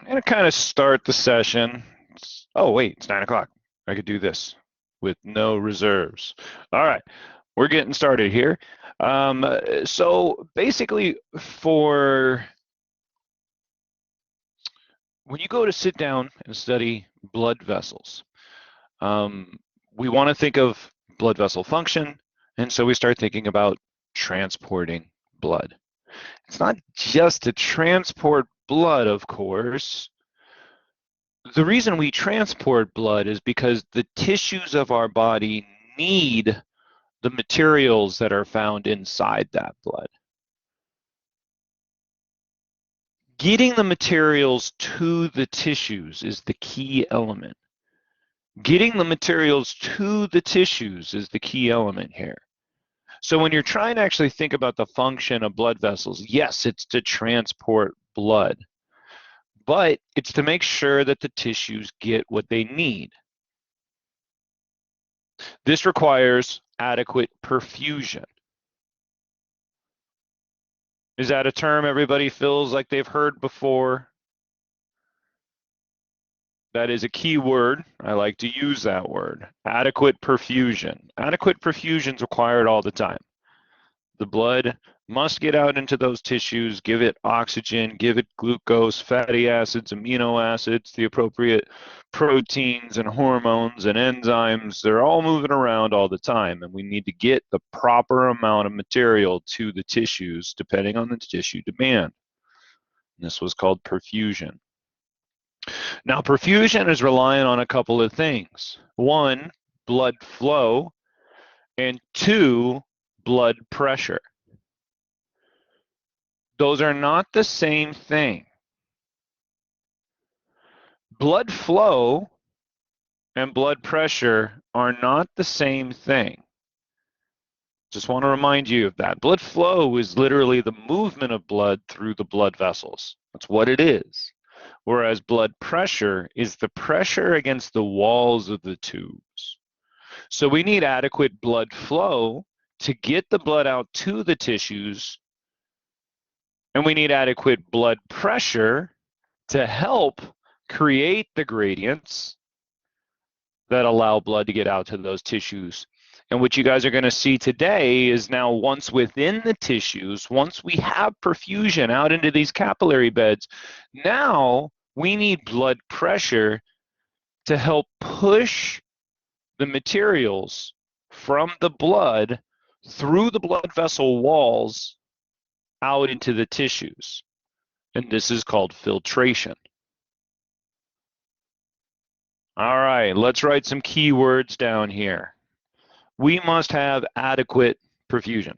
I'm going to kind of start the session. Oh, wait, it's 9 o'clock. I could do this with no reserves. All right, we're getting started here. So basically, when you go to sit down and study blood vessels, um, we want to think of blood vessel function, and so we start thinking about transporting blood. It's not just to transport blood, of course. The reason we transport blood is because the tissues of our body need the materials that are found inside that blood. Getting the materials to the tissues is the key element. Getting the materials to the tissues is the key element here. So when you're trying to actually think about the function of blood vessels, yes, it's to transport blood, but it's to make sure that the tissues get what they need. This requires adequate perfusion. Is that a term everybody feels like they've heard before? That is a key word. I like to use that word. Adequate perfusion. Adequate perfusion is required all the time. The blood must get out into those tissues, give it oxygen, give it glucose, fatty acids, amino acids, the appropriate proteins and hormones and enzymes. They're all moving around all the time, and we need to get the proper amount of material to the tissues depending on the tissue demand. This was called perfusion. Now, perfusion is reliant on a couple of things. One, blood flow, and two, blood pressure. Those are not the same thing. Blood flow and blood pressure are not the same thing. Just want to remind you of that. Blood flow is literally the movement of blood through the blood vessels. That's what it is. Whereas blood pressure is the pressure against the walls of the tubes. So we need adequate blood flow to get the blood out to the tissues, and we need adequate blood pressure to help create the gradients that allow blood to get out to those tissues. And what you guys are going to see today is now once within the tissues, once we have perfusion out into these capillary beds, now we need blood pressure to help push the materials from the blood through the blood vessel walls out into the tissues. And this is called filtration. All right, let's write some keywords down here. We must have adequate perfusion.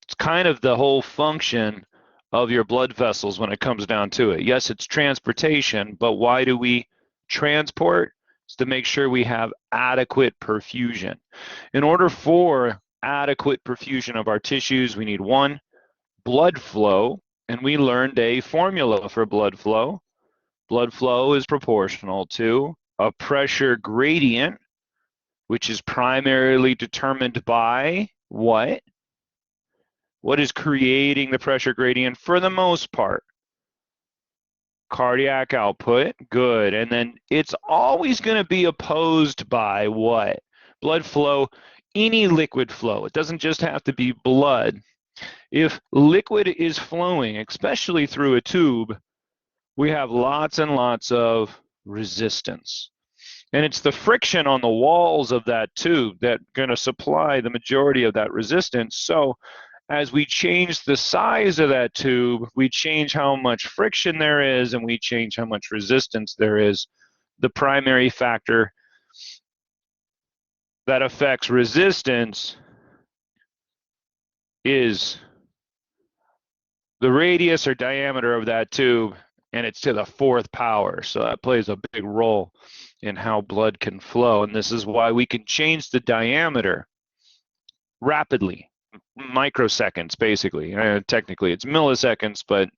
It's kind of the whole function of your blood vessels when it comes down to it. Yes, it's transportation, but why do we transport? It's to make sure we have adequate perfusion. In order for adequate perfusion of our tissues, we need one, blood flow, and we learned a formula for blood flow. Blood flow is proportional to a pressure gradient, which is primarily determined by what? What is creating the pressure gradient for the most part? Cardiac output, good. And then it's always going to be opposed by what? Blood flow, any liquid flow. It doesn't just have to be blood. If liquid is flowing, especially through a tube, we have lots and lots of resistance. And it's the friction on the walls of that tube that's going to supply the majority of that resistance. So as we change the size of that tube, we change how much friction there is, and we change how much resistance there is. The primary factor that affects resistance is the radius or diameter of that tube, and it's to the fourth power. So that plays a big role in how blood can flow. And this is why we can change the diameter rapidly, microseconds basically. Technically it's milliseconds, but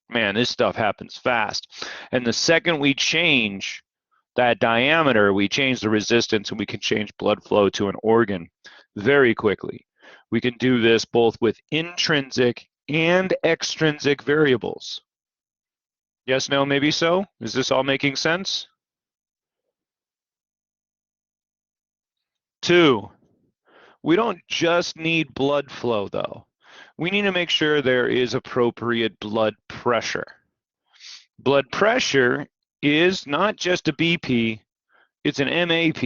man, this stuff happens fast. And the second we change that diameter, we change the resistance, and we can change blood flow to an organ very quickly. We can do this both with intrinsic and extrinsic variables. Yes, no, maybe so? Is this all making sense? 2, we don't just need blood flow though. We need to make sure there is appropriate blood pressure. Blood pressure is not just a BP, it's an MAP,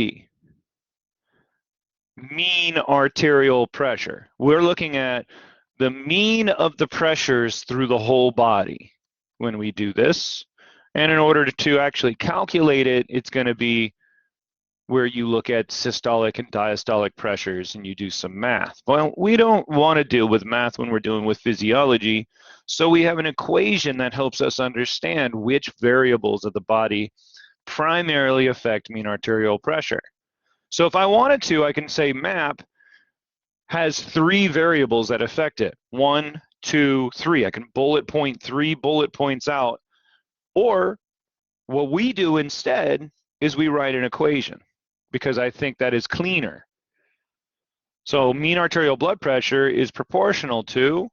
mean arterial pressure. We're looking at the mean of the pressures through the whole body when we do this. And in order to actually calculate it, it's going to be where you look at systolic and diastolic pressures and you do some math. Well, we don't want to deal with math when we're dealing with physiology, so we have an equation that helps us understand which variables of the body primarily affect mean arterial pressure. So if I wanted to, I can say MAP has 3 variables that affect it. 1, 2, 3. I can bullet point 3 bullet points out. Or what we do instead is we write an equation, because I think that is cleaner. So mean arterial blood pressure is proportional to,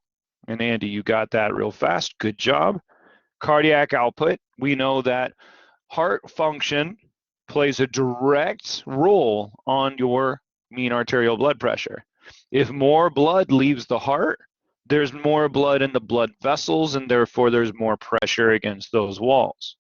and Andy, you got that real fast, good job, cardiac output. We know that heart function plays a direct role on your mean arterial blood pressure. If more blood leaves the heart, there's more blood in the blood vessels, and therefore there's more pressure against those walls.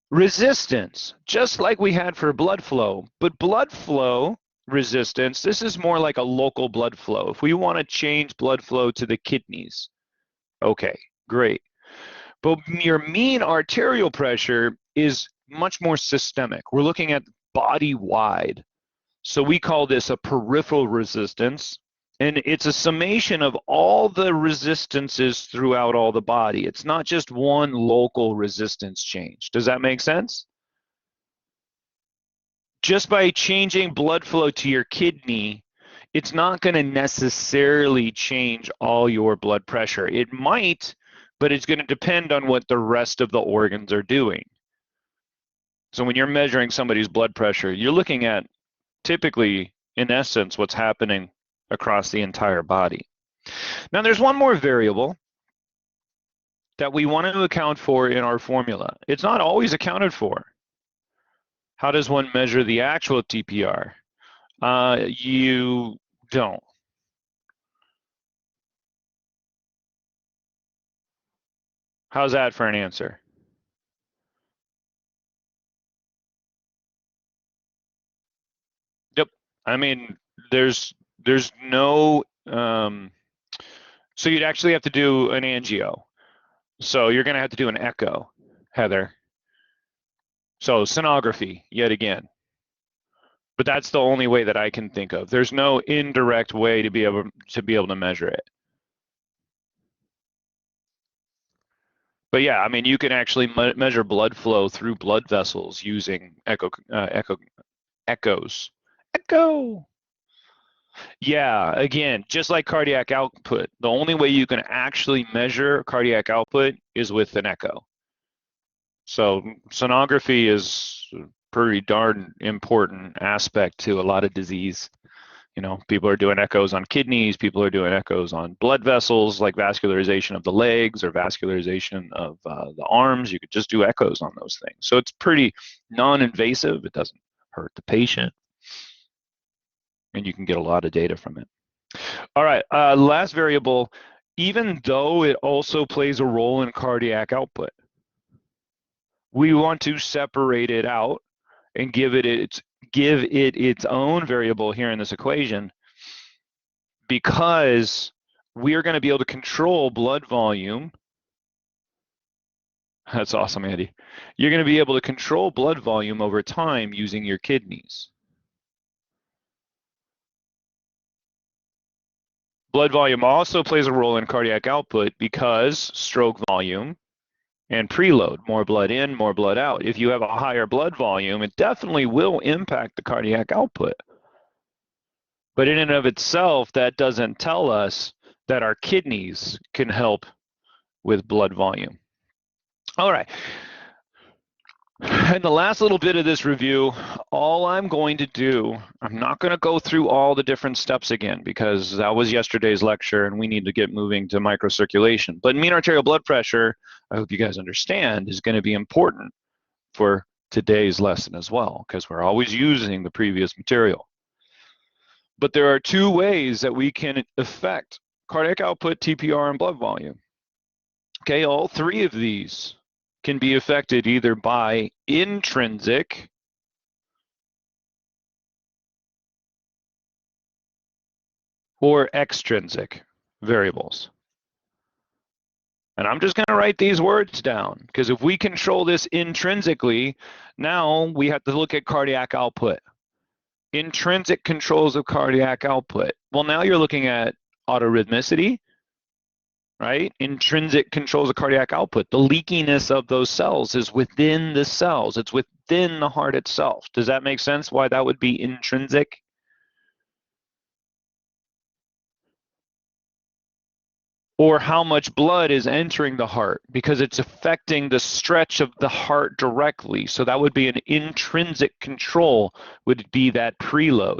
Resistance, just like we had for blood flow, but blood flow resistance, this is more like a local blood flow. If we want to change blood flow to the kidneys, okay, great. But your mean arterial pressure is much more systemic. We're looking at body-wide. So we call this a peripheral resistance, and it's a summation of all the resistances throughout all the body. It's not just one local resistance change. Does that make sense? Just by changing blood flow to your kidney, it's not going to necessarily change all your blood pressure. It might, but it's going to depend on what the rest of the organs are doing. So when you're measuring somebody's blood pressure, you're looking at typically, in essence, what's happening across the entire body. Now, there's one more variable that we want to account for in our formula. It's not always accounted for. How does one measure the actual TPR? You don't. How's that for an answer? Yep. I mean, there's no, so you'd actually have to do an angio. So you're going to have to do an echo, Heather. So sonography, yet again. But that's the only way that I can think of. There's no indirect way to be able to measure it. But yeah, I mean, you can actually measure blood flow through blood vessels using echoes. Echo. Yeah, again, just like cardiac output, the only way you can actually measure cardiac output is with an echo. So sonography is a pretty darn important aspect to a lot of disease. You know, people are doing echoes on kidneys, people are doing echoes on blood vessels, like vascularization of the legs or vascularization of the arms. You could just do echoes on those things. So it's pretty non-invasive. It doesn't hurt the patient, and you can get a lot of data from it. All right, last variable, even though it also plays a role in cardiac output, we want to separate it out and give it its own variable here in this equation, because we are going to be able to control blood volume. That's awesome, Andy. You're going to be able to control blood volume over time using your kidneys. Blood volume also plays a role in cardiac output because stroke volume and preload, more blood in, more blood out. If you have a higher blood volume, it definitely will impact the cardiac output. But in and of itself, that doesn't tell us that our kidneys can help with blood volume. All right. And the last little bit of this review, all I'm going to do, I'm not going to go through all the different steps again because that was yesterday's lecture and we need to get moving to microcirculation. But mean arterial blood pressure, I hope you guys understand, is going to be important for today's lesson as well because we're always using the previous material. But there are two ways that we can affect cardiac output, TPR, and blood volume. Okay, all three of these can be affected either by intrinsic or extrinsic variables. And I'm just going to write these words down because if we control this intrinsically, now we have to look at cardiac output. Intrinsic controls of cardiac output. Well, now you're looking at autorhythmicity, right? Intrinsic controls of cardiac output. The leakiness of those cells is within the cells. It's within the heart itself. Does that make sense why that would be intrinsic? Or how much blood is entering the heart because it's affecting the stretch of the heart directly. So that would be an intrinsic control, would be that preload.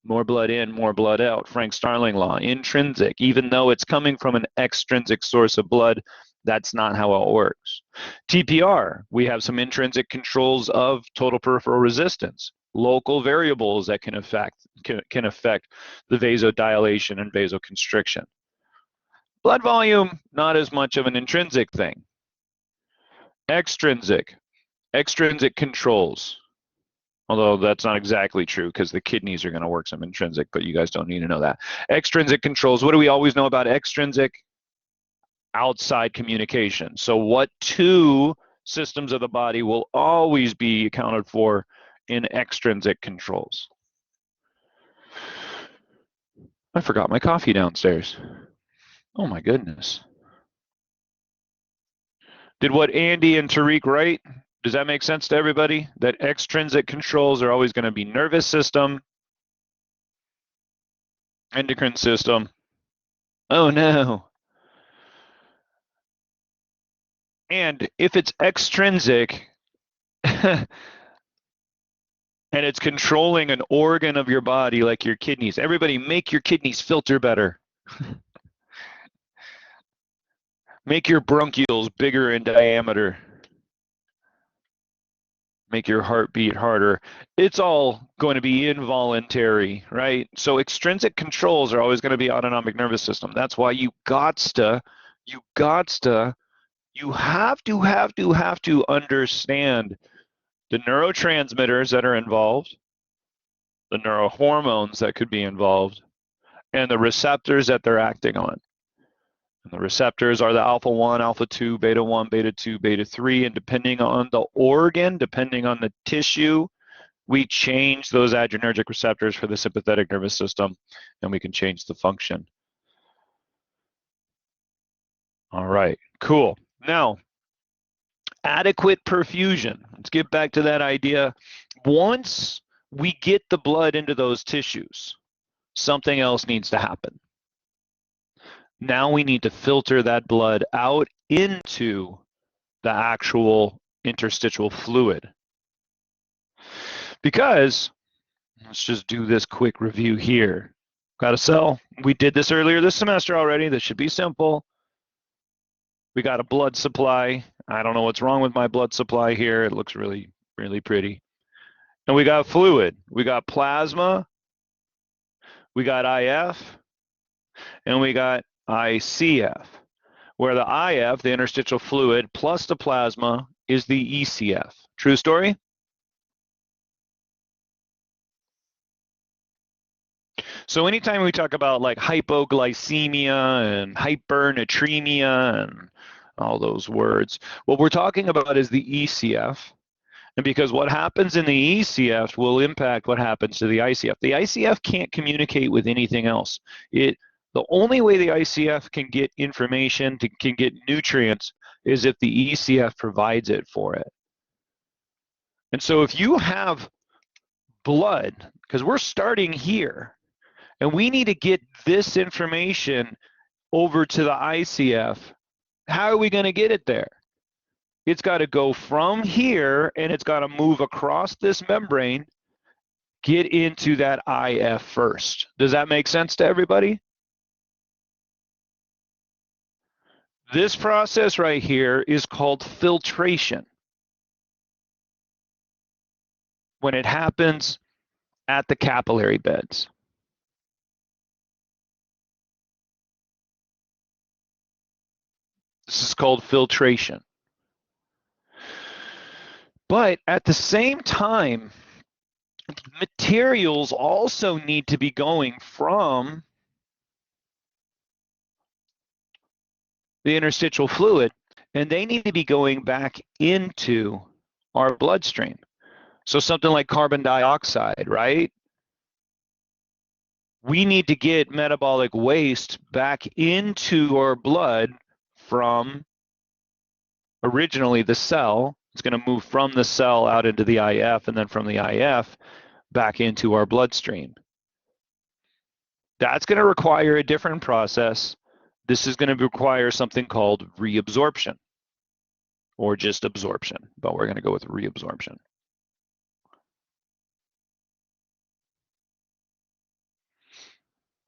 More blood in, more blood out. Frank Starling law. Intrinsic, even though it's coming from an extrinsic source of blood, that's not how it works. TPR, we have some intrinsic controls of total peripheral resistance, local variables that can affect the vasodilation and vasoconstriction. Blood volume, not as much of an intrinsic thing. Extrinsic controls. Although that's not exactly true because the kidneys are going to work some intrinsic, but you guys don't need to know that. Extrinsic controls, what do we always know about extrinsic? Outside communication. So what two systems of the body will always be accounted for in extrinsic controls? I forgot my coffee downstairs. Oh my goodness. Did what Andy and Tariq write? Does that make sense to everybody? That extrinsic controls are always going to be nervous system, endocrine system. Oh no. And if it's extrinsic and it's controlling an organ of your body like your kidneys, everybody make your kidneys filter better. Make your bronchioles bigger in diameter. Make your heart beat harder. It's all going to be involuntary, right? So extrinsic controls are always going to be autonomic nervous system. That's why you have to understand the neurotransmitters that are involved, the neurohormones that could be involved, and the receptors that they're acting on. And the receptors are the alpha-1, alpha-2, beta-1, beta-2, beta-3, and depending on the organ, depending on the tissue, we change those adrenergic receptors for the sympathetic nervous system, and we can change the function. All right, cool. Now, adequate perfusion. Let's get back to that idea. Once we get the blood into those tissues, something else needs to happen. Now we need to filter that blood out into the actual interstitial fluid. Because, let's just do this quick review here. Got a cell. We did this earlier this semester already. This should be simple. We got a blood supply. I don't know what's wrong with my blood supply here. It looks really, really pretty. And we got fluid. We got plasma. We got IF. And we got ICF, where the IF, the interstitial fluid, plus the plasma is the ECF. True story? So anytime we talk about like hypoglycemia and hypernatremia and all those words, what we're talking about is the ECF. And because what happens in the ECF will impact what happens to the ICF. The ICF can't communicate with anything else. The only way the ICF can get information, can get nutrients, is if the ECF provides it for it. And so if you have blood, because we're starting here, and we need to get this information over to the ICF, how are we going to get it there? it's got to go from here and it's got to move across this membrane, get into that IF first. Does that make sense to everybody? This process right here is called filtration. When it happens at the capillary beds. This is called filtration. But at the same time, materials also need to be going from the interstitial fluid, and they need to be going back into our bloodstream. So something like carbon dioxide, right? We need to get metabolic waste back into our blood from originally the cell. It's going to move from the cell out into the IF, and then from the IF back into our bloodstream. That's going to require a different process. This is going to require something called reabsorption, or just absorption, but we're going to go with reabsorption.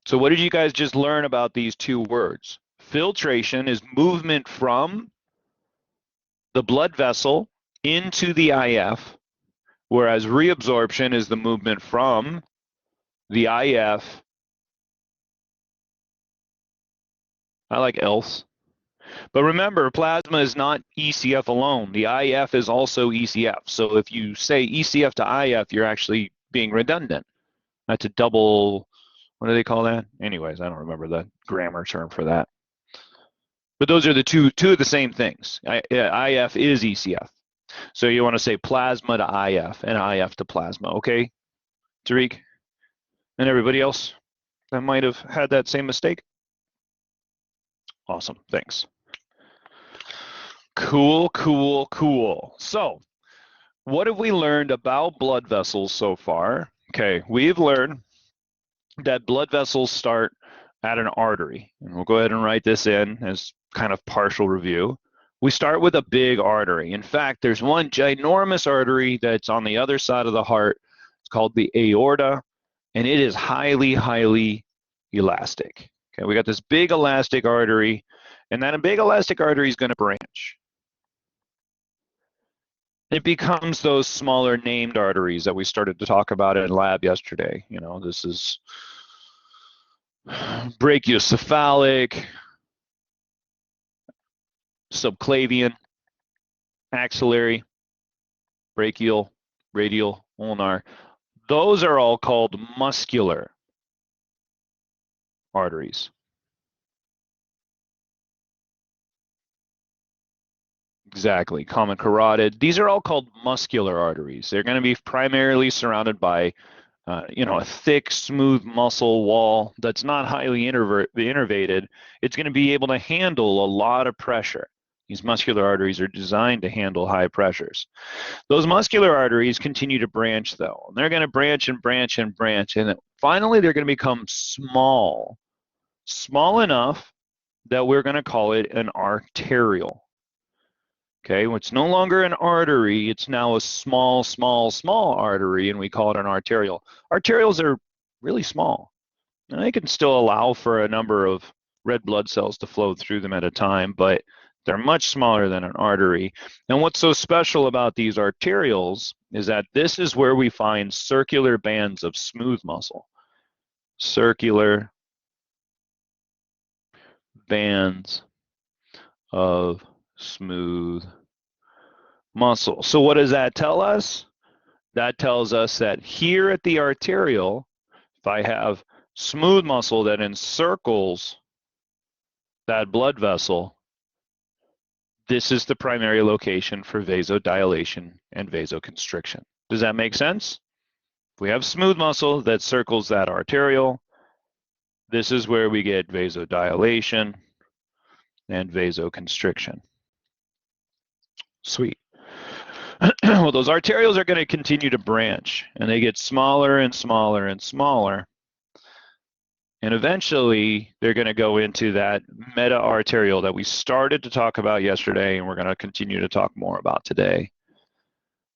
So what did you guys just learn about these two words? Filtration is movement from the blood vessel into the IF, whereas reabsorption is the movement from the IF, I like else. But remember, plasma is not ECF alone. The IF is also ECF. So if you say ECF to IF, you're actually being redundant. That's a double, what do they call that? Anyways, I don't remember the grammar term for that. But those are the two of the same things. IF is ECF. So you want to say plasma to IF and IF to plasma, okay? Tariq and everybody else that might have had that same mistake? Awesome, thanks. Cool, cool, cool. So what have we learned about blood vessels so far? Okay, we've learned that blood vessels start at an artery. And we'll go ahead and write this in as kind of partial review. We start with a big artery. In fact, there's one ginormous artery that's on the other side of the heart. It's called the aorta, and it is highly, highly elastic. Okay, we got this big elastic artery, and that big elastic artery is going to branch. It becomes those smaller named arteries that we started to talk about in lab yesterday. You know, this is brachiocephalic, subclavian, axillary, brachial, radial, ulnar. Those are all called muscular arteries. Exactly, common carotid. These are all called muscular arteries. They're going to be primarily surrounded by, a thick, smooth muscle wall that's not highly innervated. It's going to be able to handle a lot of pressure. These muscular arteries are designed to handle high pressures. Those muscular arteries continue to branch, though. And they're going to branch and branch and branch, and finally they're going to become small enough that we're going to call it an arteriole. Okay, it's no longer an artery, it's now a small artery, and we call it an arteriole. Arterioles are really small, and they can still allow for a number of red blood cells to flow through them at a time, but they're much smaller than an artery. And what's so special about these arterioles is that this is where we find circular bands of smooth muscle. Circular bands of smooth muscle. So what does that tell us? That tells us that here at the arteriole, if I have smooth muscle that encircles that blood vessel, this is the primary location for vasodilation and vasoconstriction. Does that make sense? If we have smooth muscle that circles that arteriole, this is where we get vasodilation and vasoconstriction. Sweet. Well, those arterioles are going to continue to branch, and they get smaller and smaller and smaller. And eventually, they're going to go into that meta-arterial that we started to talk about yesterday, and we're going to continue to talk more about today.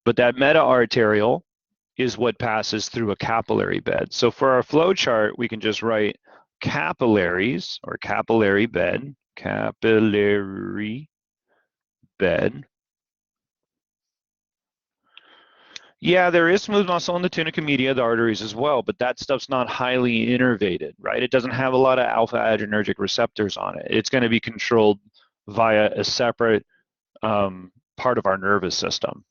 But that meta-arterial is what passes through a capillary bed. So for our flow chart, we can just write capillaries or capillary bed, capillary bed. Yeah, there is smooth muscle in the tunica media, the arteries as well, but that stuff's not highly innervated, right? It doesn't have a lot of alpha adrenergic receptors on it. It's going to be controlled via a separate part of our nervous system.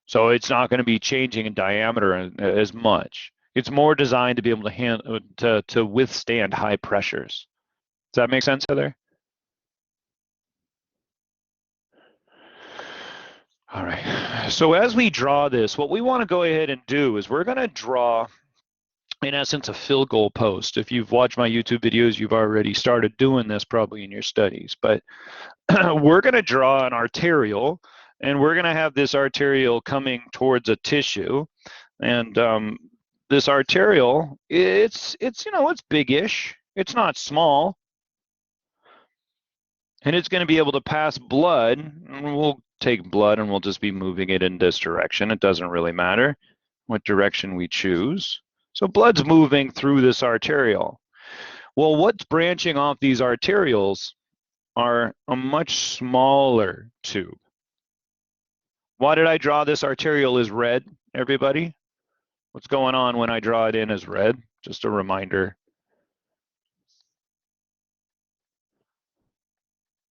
So it's not going to be changing in diameter as much. It's more designed to be able to withstand high pressures. Does that make sense, Heather? All right. So as we draw this, what we want to go ahead and do is we're going to draw, in essence, a fill goal post. If you've watched my YouTube videos, you've already started doing this probably in your studies. But we're going to draw an arterial, and we're going to have this arterial coming towards a tissue. And this arterial, it's big-ish. It's not small. And it's going to be able to pass blood. And we'll take blood and we'll just be moving it in this direction. It doesn't really matter what direction we choose. So blood's moving through this arterial. Well, what's branching off these arterioles are a much smaller tube. Why did I draw this arterial as red, everybody? What's going on when I draw it in as red? Just a reminder.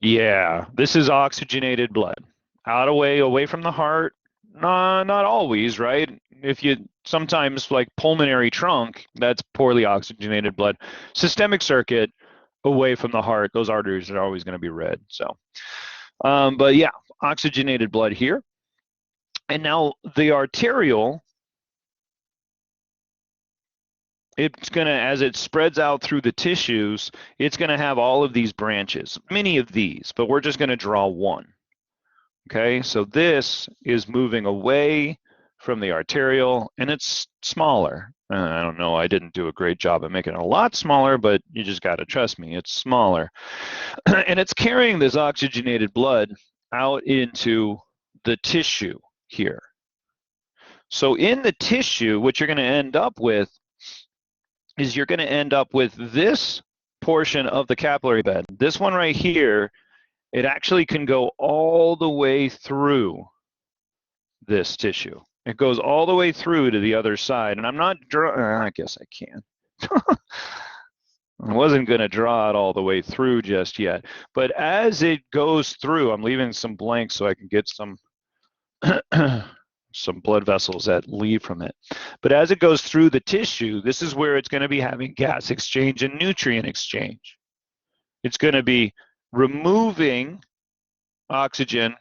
Yeah, this is oxygenated blood. Away from the heart. Not always, right? If you sometimes like pulmonary trunk, that's poorly oxygenated blood. Systemic circuit, away from the heart, those arteries are always going to be red. So, but yeah, oxygenated blood here. And now the arterial, it's going to, as it spreads out through the tissues, it's going to have all of these branches, many of these, but we're just going to draw one. Okay, so this is moving away from the arterial, and it's smaller. I don't know, I didn't do a great job of making it a lot smaller, but you just got to trust me, it's smaller. And it's carrying this oxygenated blood out into the tissue here. So in the tissue, what you're going to end up with is you're going to end up with this portion of the capillary bed. This one right here, it actually can go all the way through this tissue. It goes all the way through to the other side. And I'm not drawing, I guess I can. I wasn't going to draw it all the way through just yet. But as it goes through, I'm leaving some blanks so I can get some some blood vessels that leave from it. But as it goes through the tissue, this is where it's going to be having gas exchange and nutrient exchange. It's going to be removing oxygen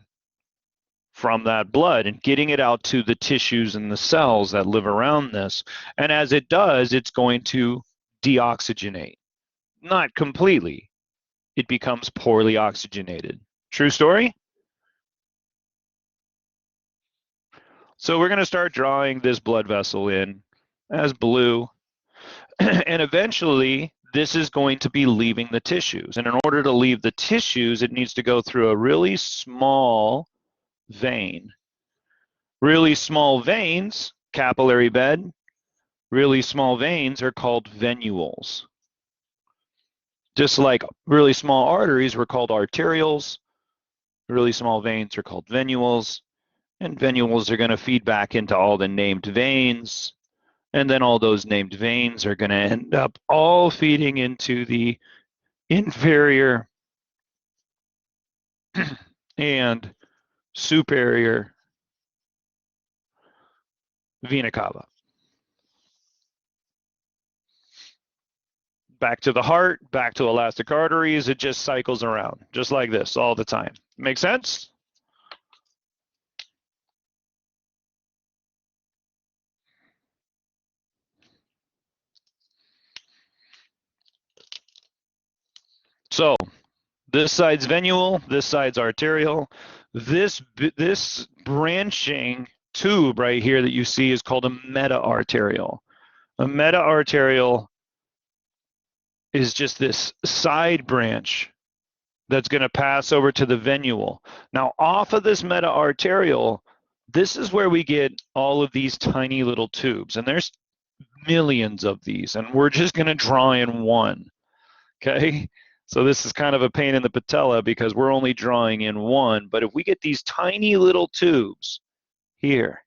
from that blood and getting it out to the tissues and the cells that live around this. And as it does, it's going to deoxygenate. Not completely. It becomes poorly oxygenated. True story? So we're going to start drawing this blood vessel in as blue. And eventually, this is going to be leaving the tissues. And in order to leave the tissues, it needs to go through a really small vein. Really small veins, capillary bed, really small veins are called venules. Just like really small arteries were called arterioles, really small veins are called venules, and venules are going to feed back into all the named veins, and then all those named veins are going to end up all feeding into the inferior and superior vena cava. Back to the heart, back to elastic arteries, it just cycles around, just like this all the time. Make sense? So this side's venule, this side's arterial. This branching tube right here that you see is called a meta-arterial. A meta-arteriole is just this side branch that's going to pass over to the venule. Now, off of this meta-arteriole, this is where we get all of these tiny little tubes, and there's millions of these, and we're just going to draw in one, okay? So this is kind of a pain in the patella because we're only drawing in one, but if we get these tiny little tubes here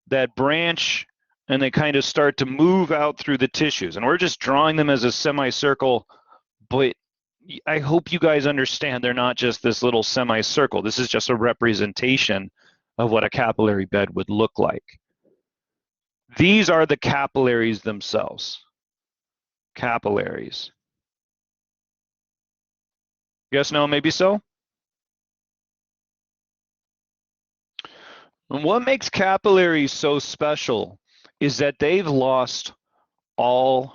that branch and they kind of start to move out through the tissues, and we're just drawing them as a semicircle, but I hope you guys understand they're not just this little semicircle. This is just a representation of what a capillary bed would look like. These are the capillaries themselves. Capillaries. Yes, no, maybe so? And what makes capillaries so special is that they've lost all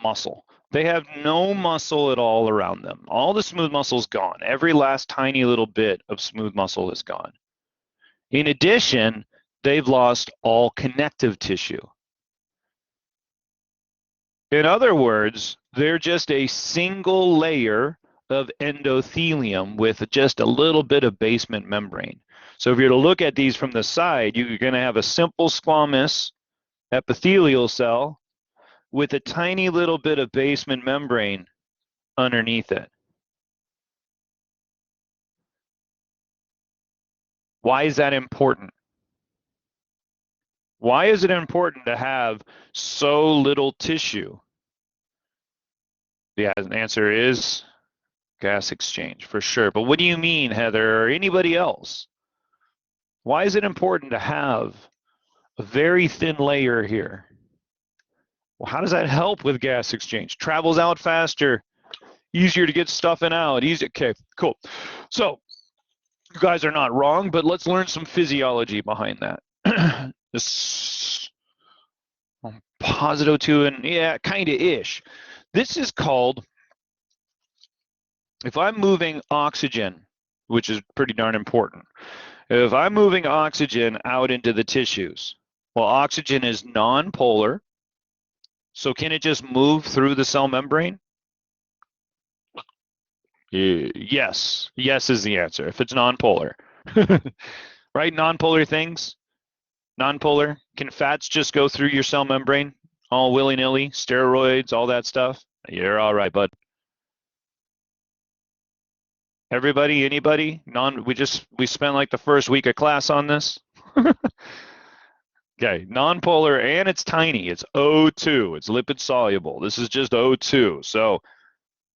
muscle. They have no muscle at all around them. All the smooth muscle is gone. Every last tiny little bit of smooth muscle is gone. In addition, they've lost all connective tissue. In other words, they're just a single layer of endothelium with just a little bit of basement membrane. So if you're to look at these from the side, you're going to have a simple squamous epithelial cell with a tiny little bit of basement membrane underneath it. Why is that important? Why is it important to have so little tissue? The answer is gas exchange, for sure. But what do you mean, Heather, or anybody else? Why is it important to have a very thin layer here? Well, how does that help with gas exchange? Travels out faster, easier to get stuff in out. Easy. Okay, cool. So you guys are not wrong, but let's learn some physiology behind that. This positive 2 and yeah, kind of ish. This is called, if I'm moving oxygen, which is pretty darn important. If I'm moving oxygen out into the tissues, well, oxygen is non-polar. So can it just move through the cell membrane? Yes. Yes is the answer, if it's nonpolar. Right? Nonpolar things? Nonpolar? Can fats just go through your cell membrane? All willy-nilly? Steroids, all that stuff? You're all right, bud. Everybody? Anybody? We spent like the first week of class on this. Okay, nonpolar, and it's tiny. It's O2. It's lipid soluble. This is just O2. So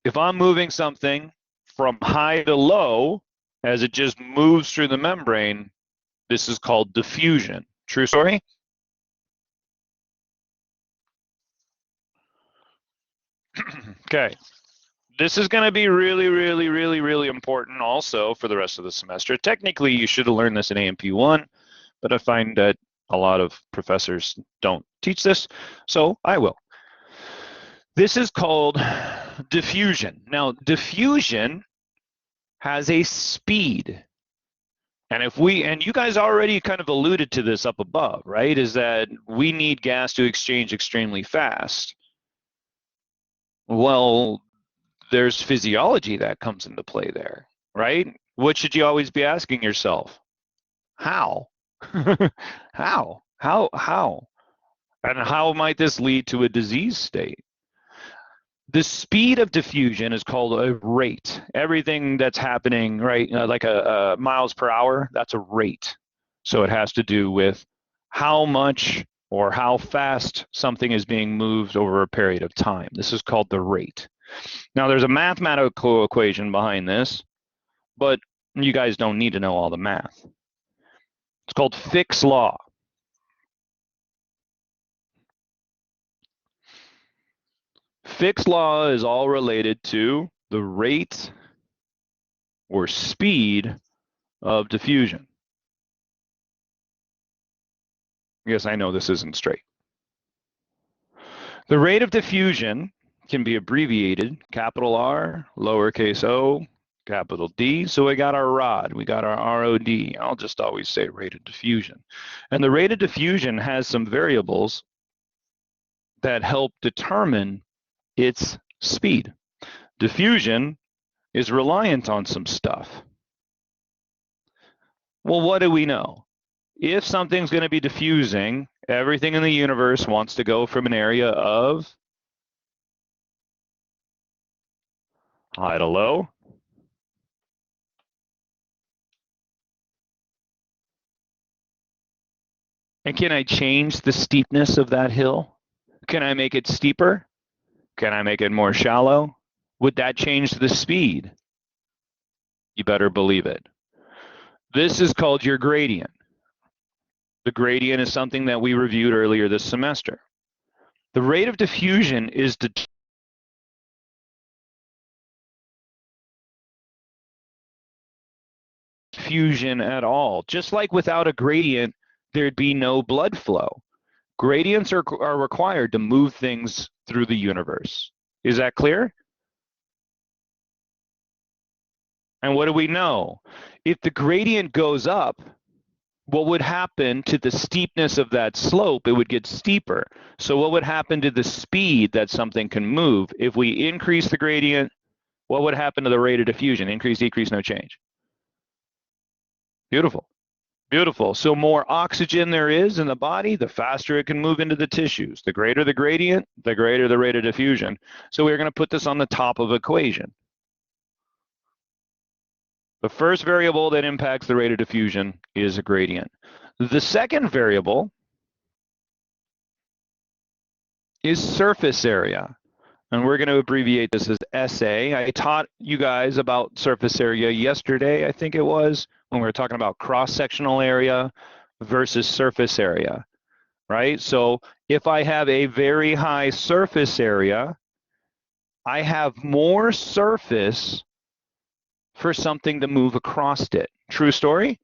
if I'm moving something from high to low, as it just moves through the membrane, this is called diffusion. True story? Okay. This is going to be really, really, really, really important also for the rest of the semester. Technically, you should have learned this in A&P1, but I find that a lot of professors don't teach this, so I will. This is called diffusion. Now, diffusion has a speed. And you guys already kind of alluded to this up above, right? Is that we need gas to exchange extremely fast. Well, there's physiology that comes into play there, right? What should you always be asking yourself? How? How? And how might this lead to a disease state? The speed of diffusion is called a rate. Everything that's happening, right, like a miles per hour, that's a rate. So it has to do with how much or how fast something is being moved over a period of time. This is called the rate. Now, there's a mathematical equation behind this, but you guys don't need to know all the math. It's called Fick's law. Fick's law is all related to the rate or speed of diffusion. Yes, I know this isn't straight. The rate of diffusion can be abbreviated, capital R, lowercase o, capital D. So we got our ROD, we got our ROD. I'll just always say rate of diffusion. And the rate of diffusion has some variables that help determine its speed. Diffusion is reliant on some stuff. Well, what do we know? If something's going to be diffusing, everything in the universe wants to go from an area of high to low. And can I change the steepness of that hill? Can I make it steeper? Can I make it more shallow? Would that change the speed? You better believe it. This is called your gradient. The gradient is something that we reviewed earlier this semester. The rate of diffusion is diffusion at all. Just like without a gradient, there'd be no blood flow. Gradients are required to move things through the universe. Is that clear? And what do we know? If the gradient goes up, what would happen to the steepness of that slope? It would get steeper. So what would happen to the speed that something can move? If we increase the gradient, what would happen to the rate of diffusion? Increase, decrease, no change. Beautiful. Beautiful. So more oxygen there is in the body, the faster it can move into the tissues. The greater the gradient, the greater the rate of diffusion. So we're going to put this on the top of the equation. The first variable that impacts the rate of diffusion is a gradient. The second variable is surface area. And we're going to abbreviate this as SA. I taught you guys about surface area yesterday, I think it was, when we were talking about cross-sectional area versus surface area, right? So if I have a very high surface area, I have more surface for something to move across it. True story?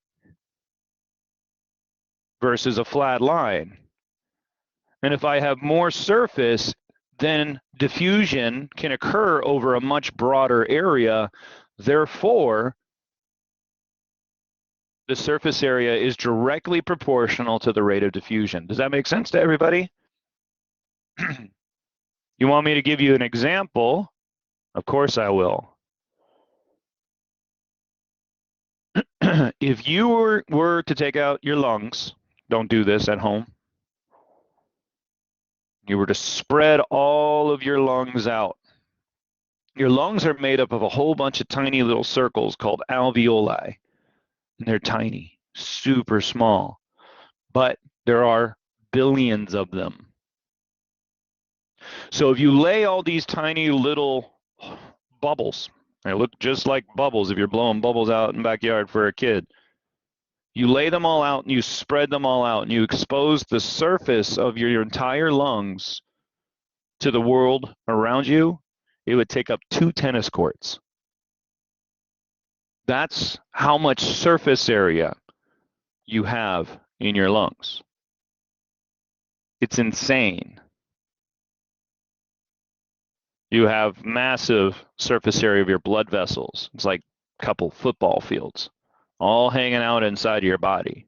Versus a flat line. And if I have more surface, then diffusion can occur over a much broader area. Therefore, the surface area is directly proportional to the rate of diffusion. Does that make sense to everybody? You want me to give you an example? Of course I will. If you were to take out your lungs, don't do this at home. You were to spread all of your lungs out. Your lungs are made up of a whole bunch of tiny little circles called alveoli. And they're tiny, super small. But there are billions of them. So if you lay all these tiny little bubbles, they look just like bubbles if you're blowing bubbles out in the backyard for a kid. You lay them all out and you spread them all out and you expose the surface of your entire lungs to the world around you, it would take up 2 tennis courts. That's how much surface area you have in your lungs. It's insane. You have massive surface area of your blood vessels. It's like a couple football fields, all hanging out inside of your body.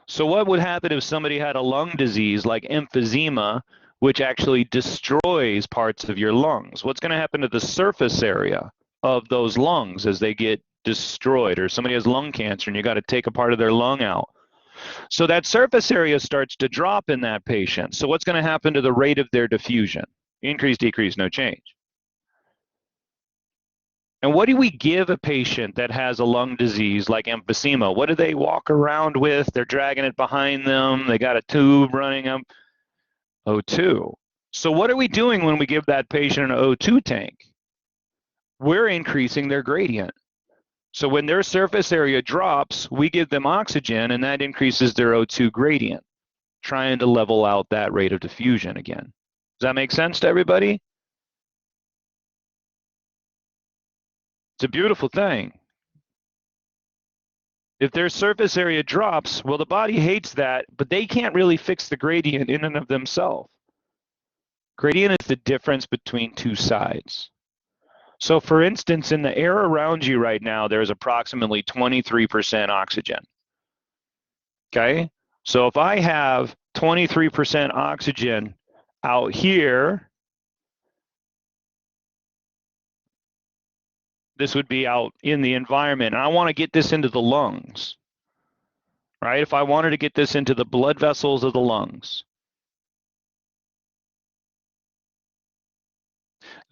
So what would happen if somebody had a lung disease like emphysema, which actually destroys parts of your lungs? What's going to happen to the surface area of those lungs as they get destroyed? Or somebody has lung cancer and you got to take a part of their lung out. So that surface area starts to drop in that patient. So what's going to happen to the rate of their diffusion? Increase, decrease, no change. And what do we give a patient that has a lung disease like emphysema? What do they walk around with? They're dragging it behind them. They got a tube running them. O2. So what are we doing when we give that patient an O2 tank? We're increasing their gradient. So when their surface area drops, we give them oxygen and that increases their O2 gradient, trying to level out that rate of diffusion again. Does that make sense to everybody? It's a beautiful thing. If their surface area drops, well, the body hates that, but they can't really fix the gradient in and of themselves. Gradient is the difference between two sides. So for instance, in the air around you right now, there's approximately 23% oxygen. Okay? So if I have 23% oxygen out here, this would be out in the environment, and I want to get this into the lungs, right? If I wanted to get this into the blood vessels of the lungs,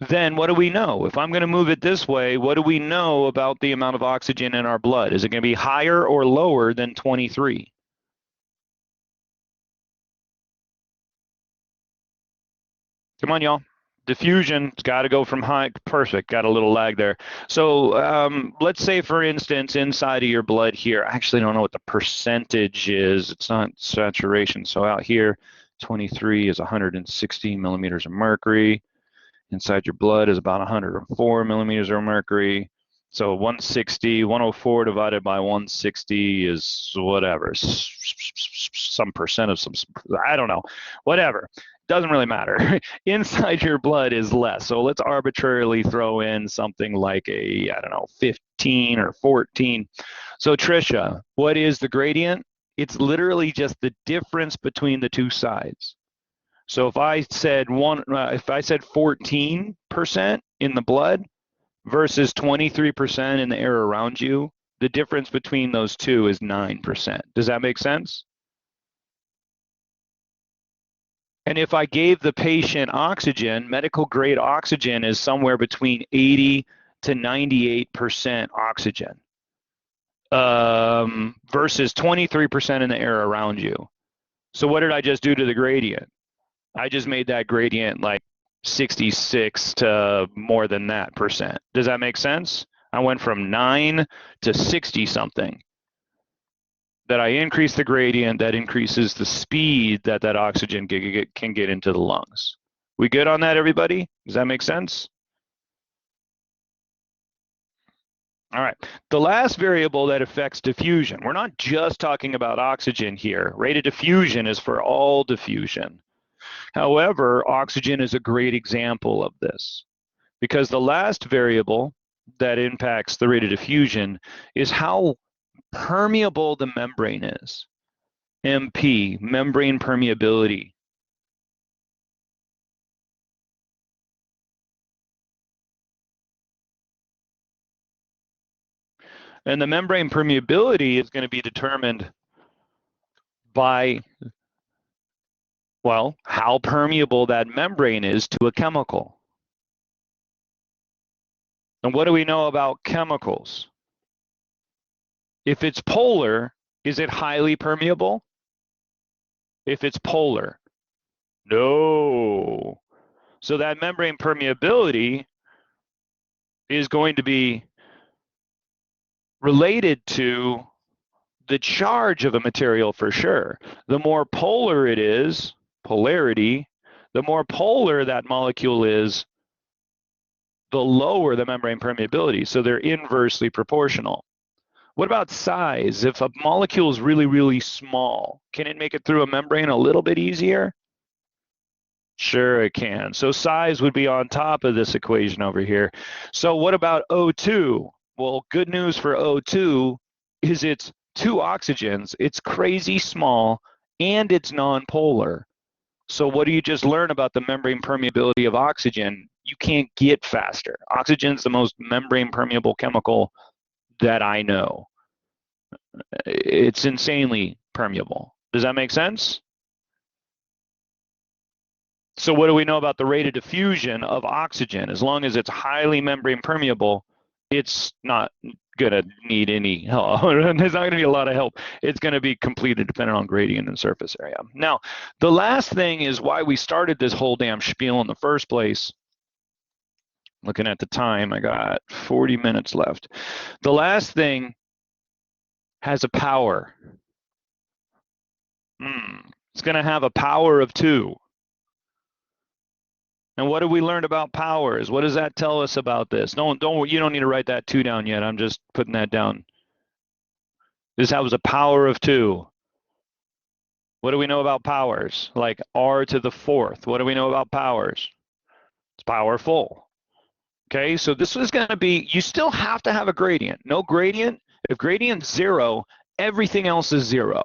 then what do we know? If I'm going to move it this way, what do we know about the amount of oxygen in our blood? Is it going to be higher or lower than 23? Come on, y'all. Diffusion, it's got to go from high, perfect, got a little lag there. So let's say, for instance, inside of your blood here, I actually don't know what the percentage is. It's not saturation. So out here, 23 is 160 millimeters of mercury. Inside your blood is about 104 millimeters of mercury. So 104 divided by 160 is whatever, some percent of some, I don't know, whatever. Doesn't really matter. Inside your blood is less. So let's arbitrarily throw in something like I don't know, 15 or 14. So Trisha, what is the gradient? It's literally just the difference between the two sides. So if I said 14% in the blood versus 23% in the air around you, the difference between those two is 9%. Does that make sense? And if I gave the patient oxygen, medical grade oxygen is somewhere between 80 to 98% oxygen versus 23% in the air around you. So what did I just do to the gradient? I just made that gradient like 66 to more than that percent. Does that make sense? I went from 9 to 60 something. That I increase the gradient, that increases the speed that that oxygen can get into the lungs. We good on that, everybody? Does that make sense? All right. The last variable that affects diffusion, we're not just talking about oxygen here. Rate of diffusion is for all diffusion. However, oxygen is a great example of this because the last variable that impacts the rate of diffusion is how permeable the membrane is. MP, membrane permeability. And the membrane permeability is going to be determined by, well, how permeable that membrane is to a chemical. And what do we know about chemicals? If it's polar, is it highly permeable? If it's polar, no. So that membrane permeability is going to be related to the charge of a material for sure. The more polar it is, polarity, the more polar that molecule is, the lower the membrane permeability. So they're inversely proportional. What about size? If a molecule is really, really small, can it make it through a membrane a little bit easier? Sure it can. So size would be on top of this equation over here. So what about O2? Well, good news for O2 is it's two oxygens. It's crazy small and it's nonpolar. So what do you just learn about the membrane permeability of oxygen? You can't get faster. Oxygen's the most membrane permeable chemical that I know. It's insanely permeable. Does that make sense? So what do we know about the rate of diffusion of oxygen? As long as it's highly membrane permeable, it's not going to need any help. There's not going to be a lot of help. It's going to be completely dependent on gradient and surface area. Now, the last thing is why we started this whole damn spiel in the first place. Looking at the time, I got 40 minutes left. The last thing has a power. It's going to have a power of 2. And what have we learned about powers? What does that tell us about this? You don't need to write that 2 down yet. I'm just putting that down. This has a power of 2. What do we know about powers? Like R to the 4th. What do we know about powers? It's powerful. Okay, so this is going to be, you still have to have a gradient. No gradient, if gradient's 0, everything else is 0.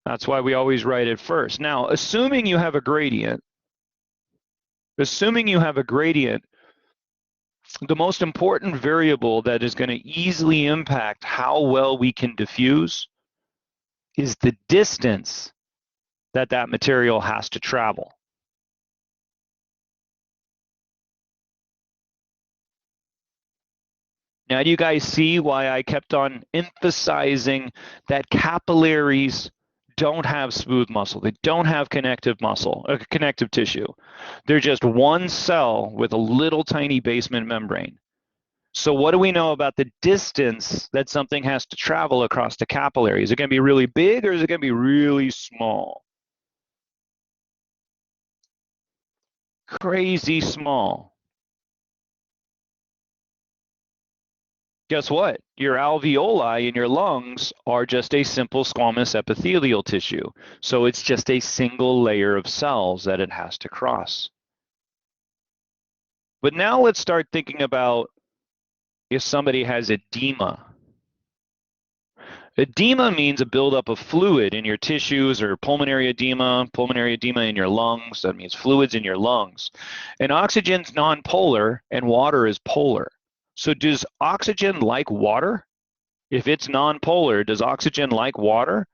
That's why we always write it first. Now, assuming you have a gradient, the most important variable that is going to easily impact how well we can diffuse is the distance that that material has to travel. Now, do you guys see why I kept on emphasizing that capillaries don't have smooth muscle? They don't have connective tissue. They're just one cell with a little tiny basement membrane. So what do we know about the distance that something has to travel across the capillary? Is it going to be really big or is it going to be really small? Crazy small. Guess what? Your alveoli in your lungs are just a simple squamous epithelial tissue. So it's just a single layer of cells that it has to cross. But now let's start thinking about if somebody has edema. Edema means a buildup of fluid in your tissues, or pulmonary edema in your lungs. That means fluids in your lungs. And oxygen's nonpolar and water is polar. So does oxygen like water? If it's nonpolar, does oxygen like water?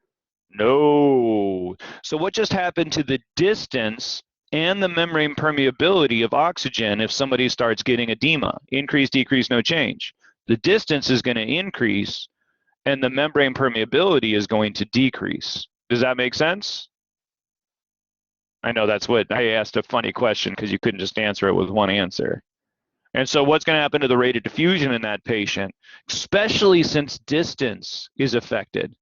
No. So what just happened to the distance and the membrane permeability of oxygen if somebody starts getting edema? Increase, decrease, no change. The distance is going to increase and the membrane permeability is going to decrease. Does that make sense? I know that's what I asked, a funny question because you couldn't just answer it with one answer. And so what's going to happen to the rate of diffusion in that patient, especially since distance is affected?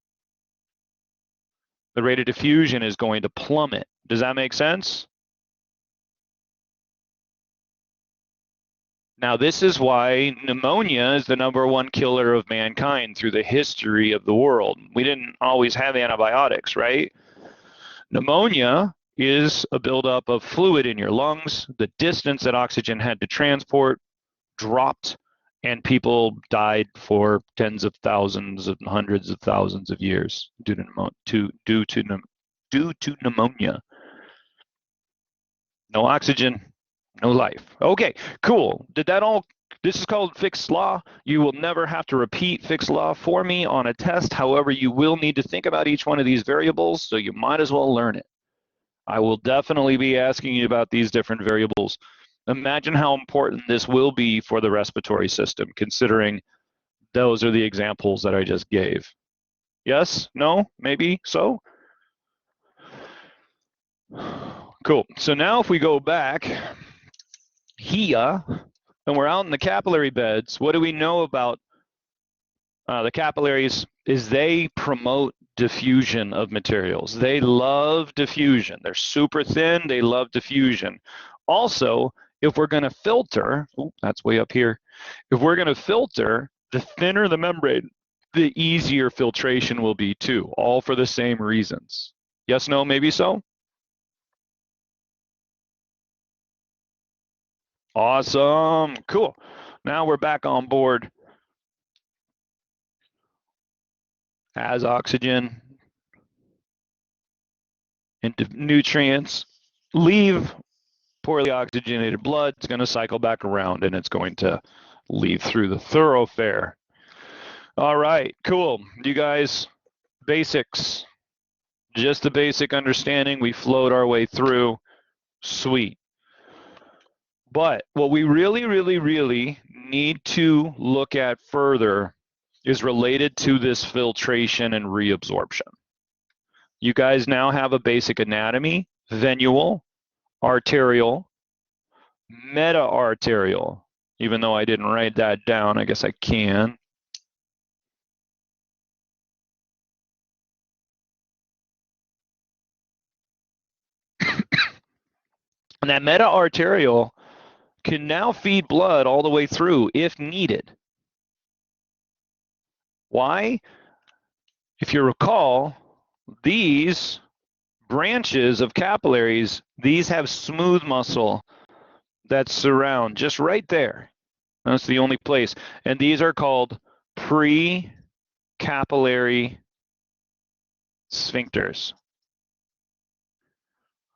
The rate of diffusion is going to plummet. Does that make sense? Now, this is why pneumonia is the #1 killer of mankind through the history of the world. We didn't always have antibiotics, right? Pneumonia is a buildup of fluid in your lungs. The distance that oxygen had to transport dropped, and people died for tens of thousands and hundreds of thousands of years due to pneumonia. No oxygen, no life. Okay, cool. Did that all? This is called Fick's Law. You will never have to repeat Fick's Law for me on a test. However, you will need to think about each one of these variables, so you might as well learn it. I will definitely be asking you about these different variables. Imagine how important this will be for the respiratory system, considering those are the examples that I just gave. Yes? No? Maybe so? Cool. So now if we go back here, and we're out in the capillary beds, what do we know about the capillaries? Is they promote diffusion of materials. They love diffusion. They're super thin. They love diffusion. Also, if we're going to filter, that's way up here. If we're going to filter, the thinner the membrane, the easier filtration will be too, all for the same reasons. Yes, no, maybe so? Awesome, cool. Now we're back on board. As oxygen and nutrients leave poorly oxygenated blood, it's going to cycle back around and it's going to leave through the thoroughfare. All right, cool. You guys, basics, just the basic understanding. We flowed our way through. Sweet. But what we really need to look at further is related to this filtration and reabsorption. You guys now have a basic anatomy: venule, arterial, meta-arterial. Even though I didn't write that down, I guess I can. And that meta-arterial can now feed blood all the way through if needed. Why? If you recall, these branches of capillaries, these have smooth muscle that surround just right there. That's the only place. And these are called pre-capillary sphincters.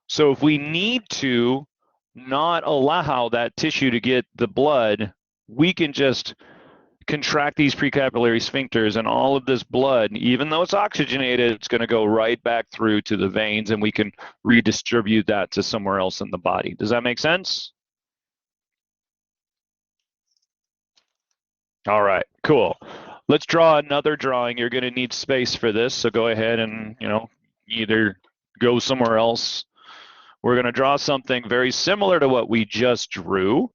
So if we need to not allow that tissue to get the blood, we can just contract these precapillary sphincters, and all of this blood, even though it's oxygenated, it's going to go right back through to the veins, and we can redistribute that to somewhere else in the body. Does that make sense? All right, cool. Let's draw another drawing. You're going to need space for this, so go ahead and, either go somewhere else. We're going to draw something very similar to what we just drew,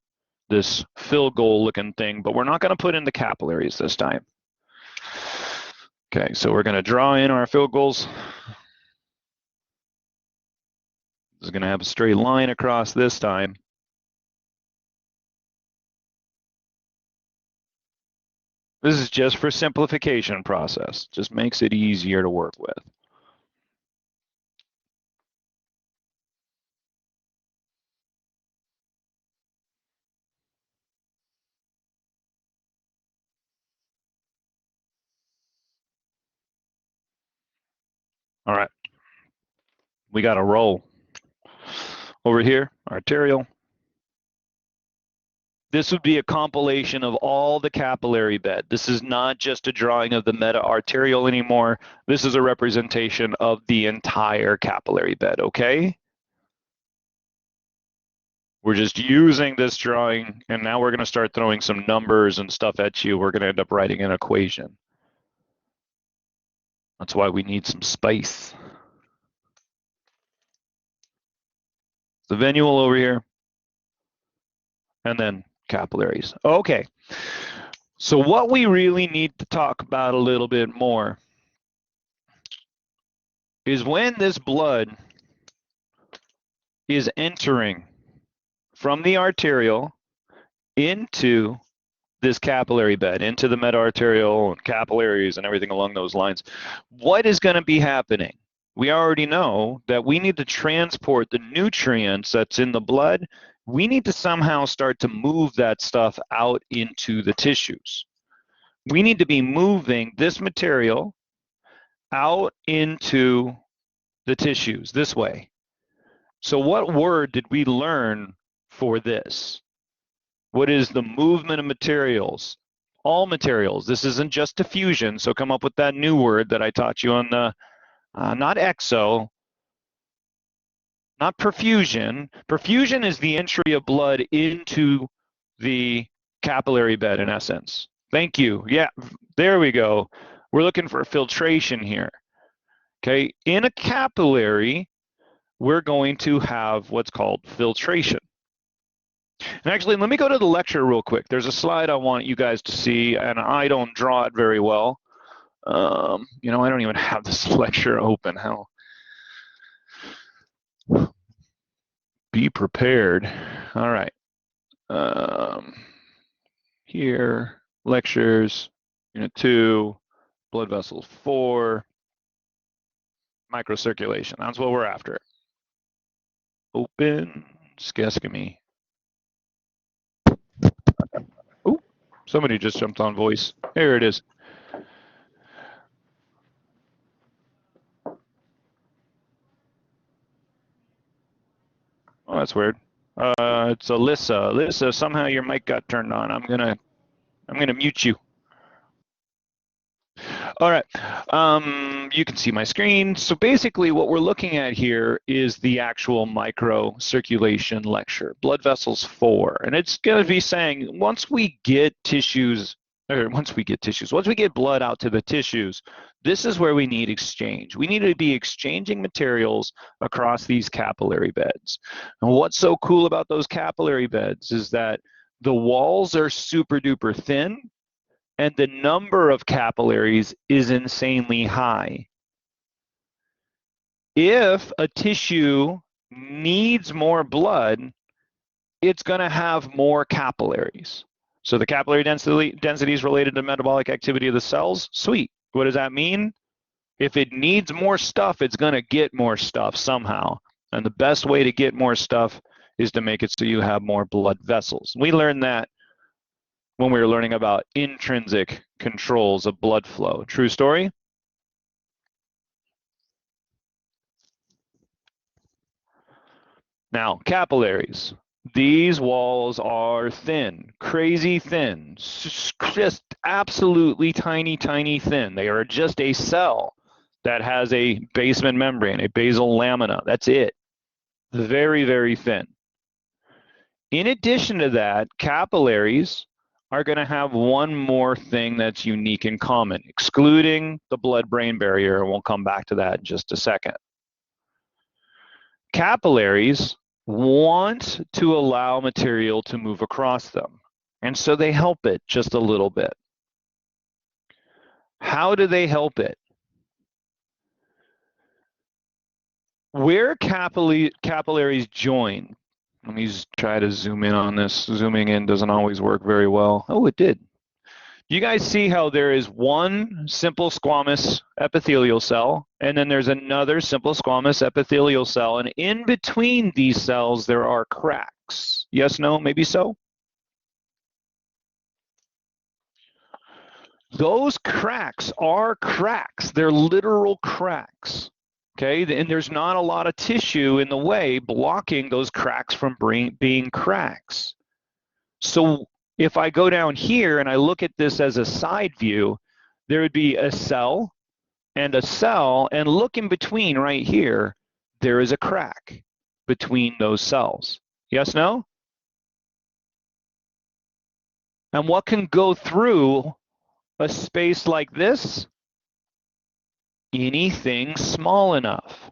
this fill goal looking thing, but we're not going to put in the capillaries this time. Okay, so we're going to draw in our fill goals. This is going to have a straight line across this time. This is just for simplification process. Just makes it easier to work with. All right, we got a roll. Over here, arterial. This would be a compilation of all the capillary bed. This is not just a drawing of the meta-arterial anymore. This is a representation of the entire capillary bed, okay? We're just using this drawing, and now we're going to start throwing some numbers and stuff at you. We're going to end up writing an equation. That's why we need some space. The venule over here, and then capillaries. Okay, so what we really need to talk about a little bit more is when this blood is entering from the arterial into this capillary bed, into the meta-arterial and capillaries and everything along those lines, what is going to be happening? We already know that we need to transport the nutrients that's in the blood. We need to somehow start to move that stuff out into the tissues. We need to be moving this material out into the tissues this way. So what word did we learn for this? What is the movement of materials? All materials. This isn't just diffusion, so come up with that new word that I taught you on the, not exo, not perfusion. Perfusion is the entry of blood into the capillary bed, in essence. Thank you. Yeah, there we go. We're looking for filtration here. Okay, in a capillary, we're going to have what's called filtration. And actually, let me go to the lecture real quick. There's a slide I want you guys to see, and I don't draw it very well. I don't even have this lecture open. How? Be prepared. All right. Here, lectures, unit 2, blood vessels 4, microcirculation. That's what we're after. Open Skeskami. Oh, somebody just jumped on voice. Here it is. Oh, that's weird. It's Alyssa. Alyssa, somehow your mic got turned on. I'm gonna mute you. All right, you can see my screen. So basically what we're looking at here is the actual microcirculation lecture, blood vessels 4. And it's gonna be saying once we get blood out to the tissues, this is where we need exchange. We need to be exchanging materials across these capillary beds. And what's so cool about those capillary beds is that the walls are super duper thin, and the number of capillaries is insanely high. If a tissue needs more blood, it's going to have more capillaries. So the capillary density is related to metabolic activity of the cells. Sweet. What does that mean? If it needs more stuff, it's going to get more stuff somehow. And the best way to get more stuff is to make it so you have more blood vessels. We learned that when we were learning about intrinsic controls of blood flow. True story? Now, capillaries. These walls are thin, crazy thin, just absolutely tiny, tiny thin. They are just a cell that has a basement membrane, a basal lamina. That's it. Very, very thin. In addition to that, capillaries are going to have one more thing that's unique and common, excluding the blood-brain barrier, and we'll come back to that in just a second. Capillaries want to allow material to move across them, and so they help it just a little bit. How do they help it? Where capillaries join, let me just try to zoom in on this. Zooming in doesn't always work very well. Oh, it did. You guys see how there is one simple squamous epithelial cell, and then there's another simple squamous epithelial cell, and in between these cells there are cracks. Yes, no, maybe so? Those cracks are cracks. They're literal cracks. Okay, and there's not a lot of tissue in the way blocking those cracks from being cracks. So if I go down here and I look at this as a side view, there would be a cell, and look in between right here, there is a crack between those cells. Yes, no? And what can go through a space like this? Anything small enough.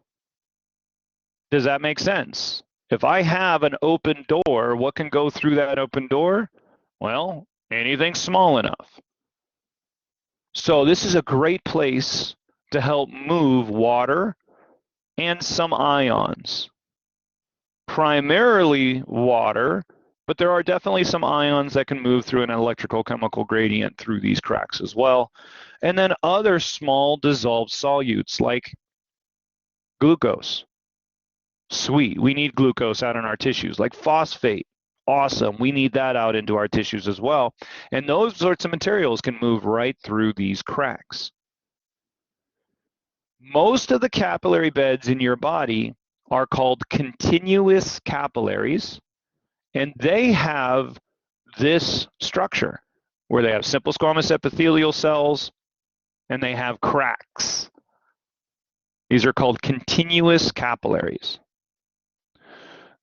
Does that make sense? If I have an open door, what can go through that open door? Well, anything small enough. So this is a great place to help move water and some ions. Primarily water, but there are definitely some ions that can move through an electrical chemical gradient through these cracks as well. And then other small dissolved solutes like glucose. Sweet, we need glucose out in our tissues, like phosphate. Awesome, we need that out into our tissues as well. And those sorts of materials can move right through these cracks. Most of the capillary beds in your body are called continuous capillaries, and they have this structure where they have simple squamous epithelial cells and they have cracks. These are called continuous capillaries.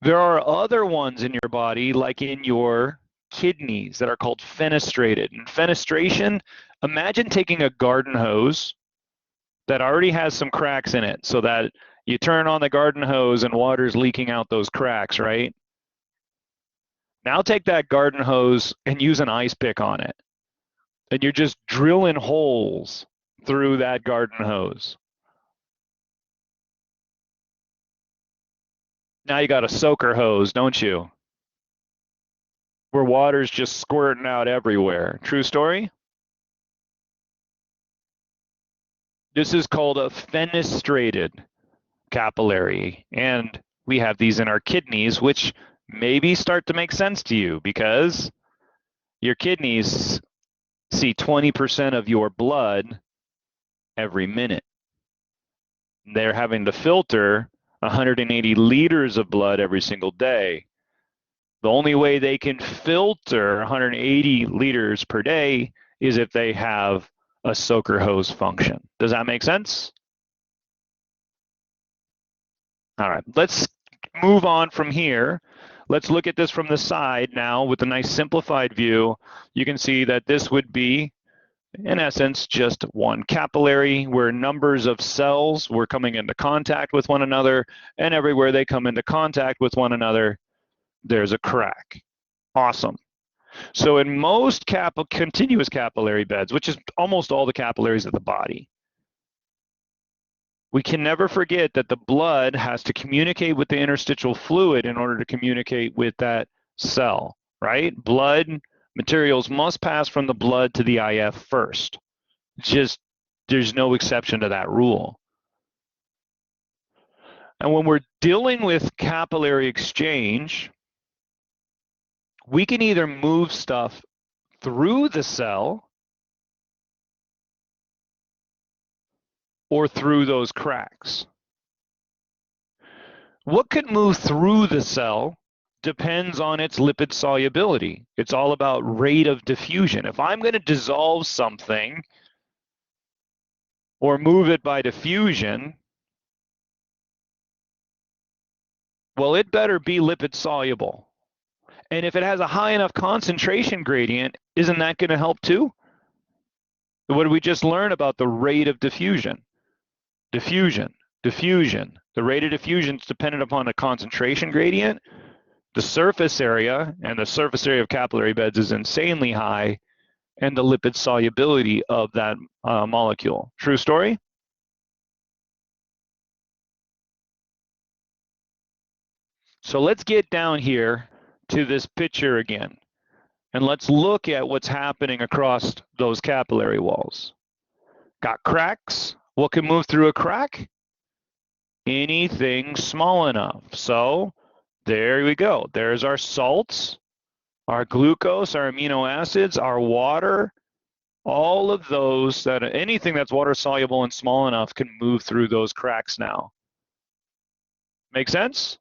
There are other ones in your body, like in your kidneys, that are called fenestrated. And fenestration, imagine taking a garden hose that already has some cracks in it, so that you turn on the garden hose and water's leaking out those cracks, right? Now take that garden hose and use an ice pick on it. And you're just drilling holes through that garden hose. Now you got a soaker hose, don't you? Where water's just squirting out everywhere. True story? This is called a fenestrated capillary, and we have these in our kidneys, which maybe start to make sense to you because your kidneys see 20% of your blood every minute. They're having to filter 180 liters of blood every single day. The only way they can filter 180 liters per day is if they have a soaker hose function. Does that make sense? All right, let's move on from here. Let's look at this from the side now with a nice simplified view. You can see that this would be, in essence, just one capillary where numbers of cells were coming into contact with one another, and everywhere they come into contact with one another, there's a crack. Awesome. So in most continuous capillary beds, which is almost all the capillaries of the body, we can never forget that the blood has to communicate with the interstitial fluid in order to communicate with that cell, right? Blood materials must pass from the blood to the IF first. Just, there's no exception to that rule. And when we're dealing with capillary exchange, we can either move stuff through the cell or through those cracks? What could move through the cell depends on its lipid solubility. It's all about rate of diffusion. If I'm going to dissolve something or move it by diffusion, well, it better be lipid soluble. And if it has a high enough concentration gradient, isn't that going to help too? What did we just learn about the rate of diffusion? Diffusion. The rate of diffusion is dependent upon the concentration gradient. The surface area, and the surface area of capillary beds is insanely high, and the lipid solubility of that molecule. True story? So let's get down here to this picture again, and let's look at what's happening across those capillary walls. Got cracks. What can move through a crack? Anything small enough. So there we go. There's our salts, our glucose, our amino acids, our water. All of those, anything that's water soluble and small enough can move through those cracks now. Make sense?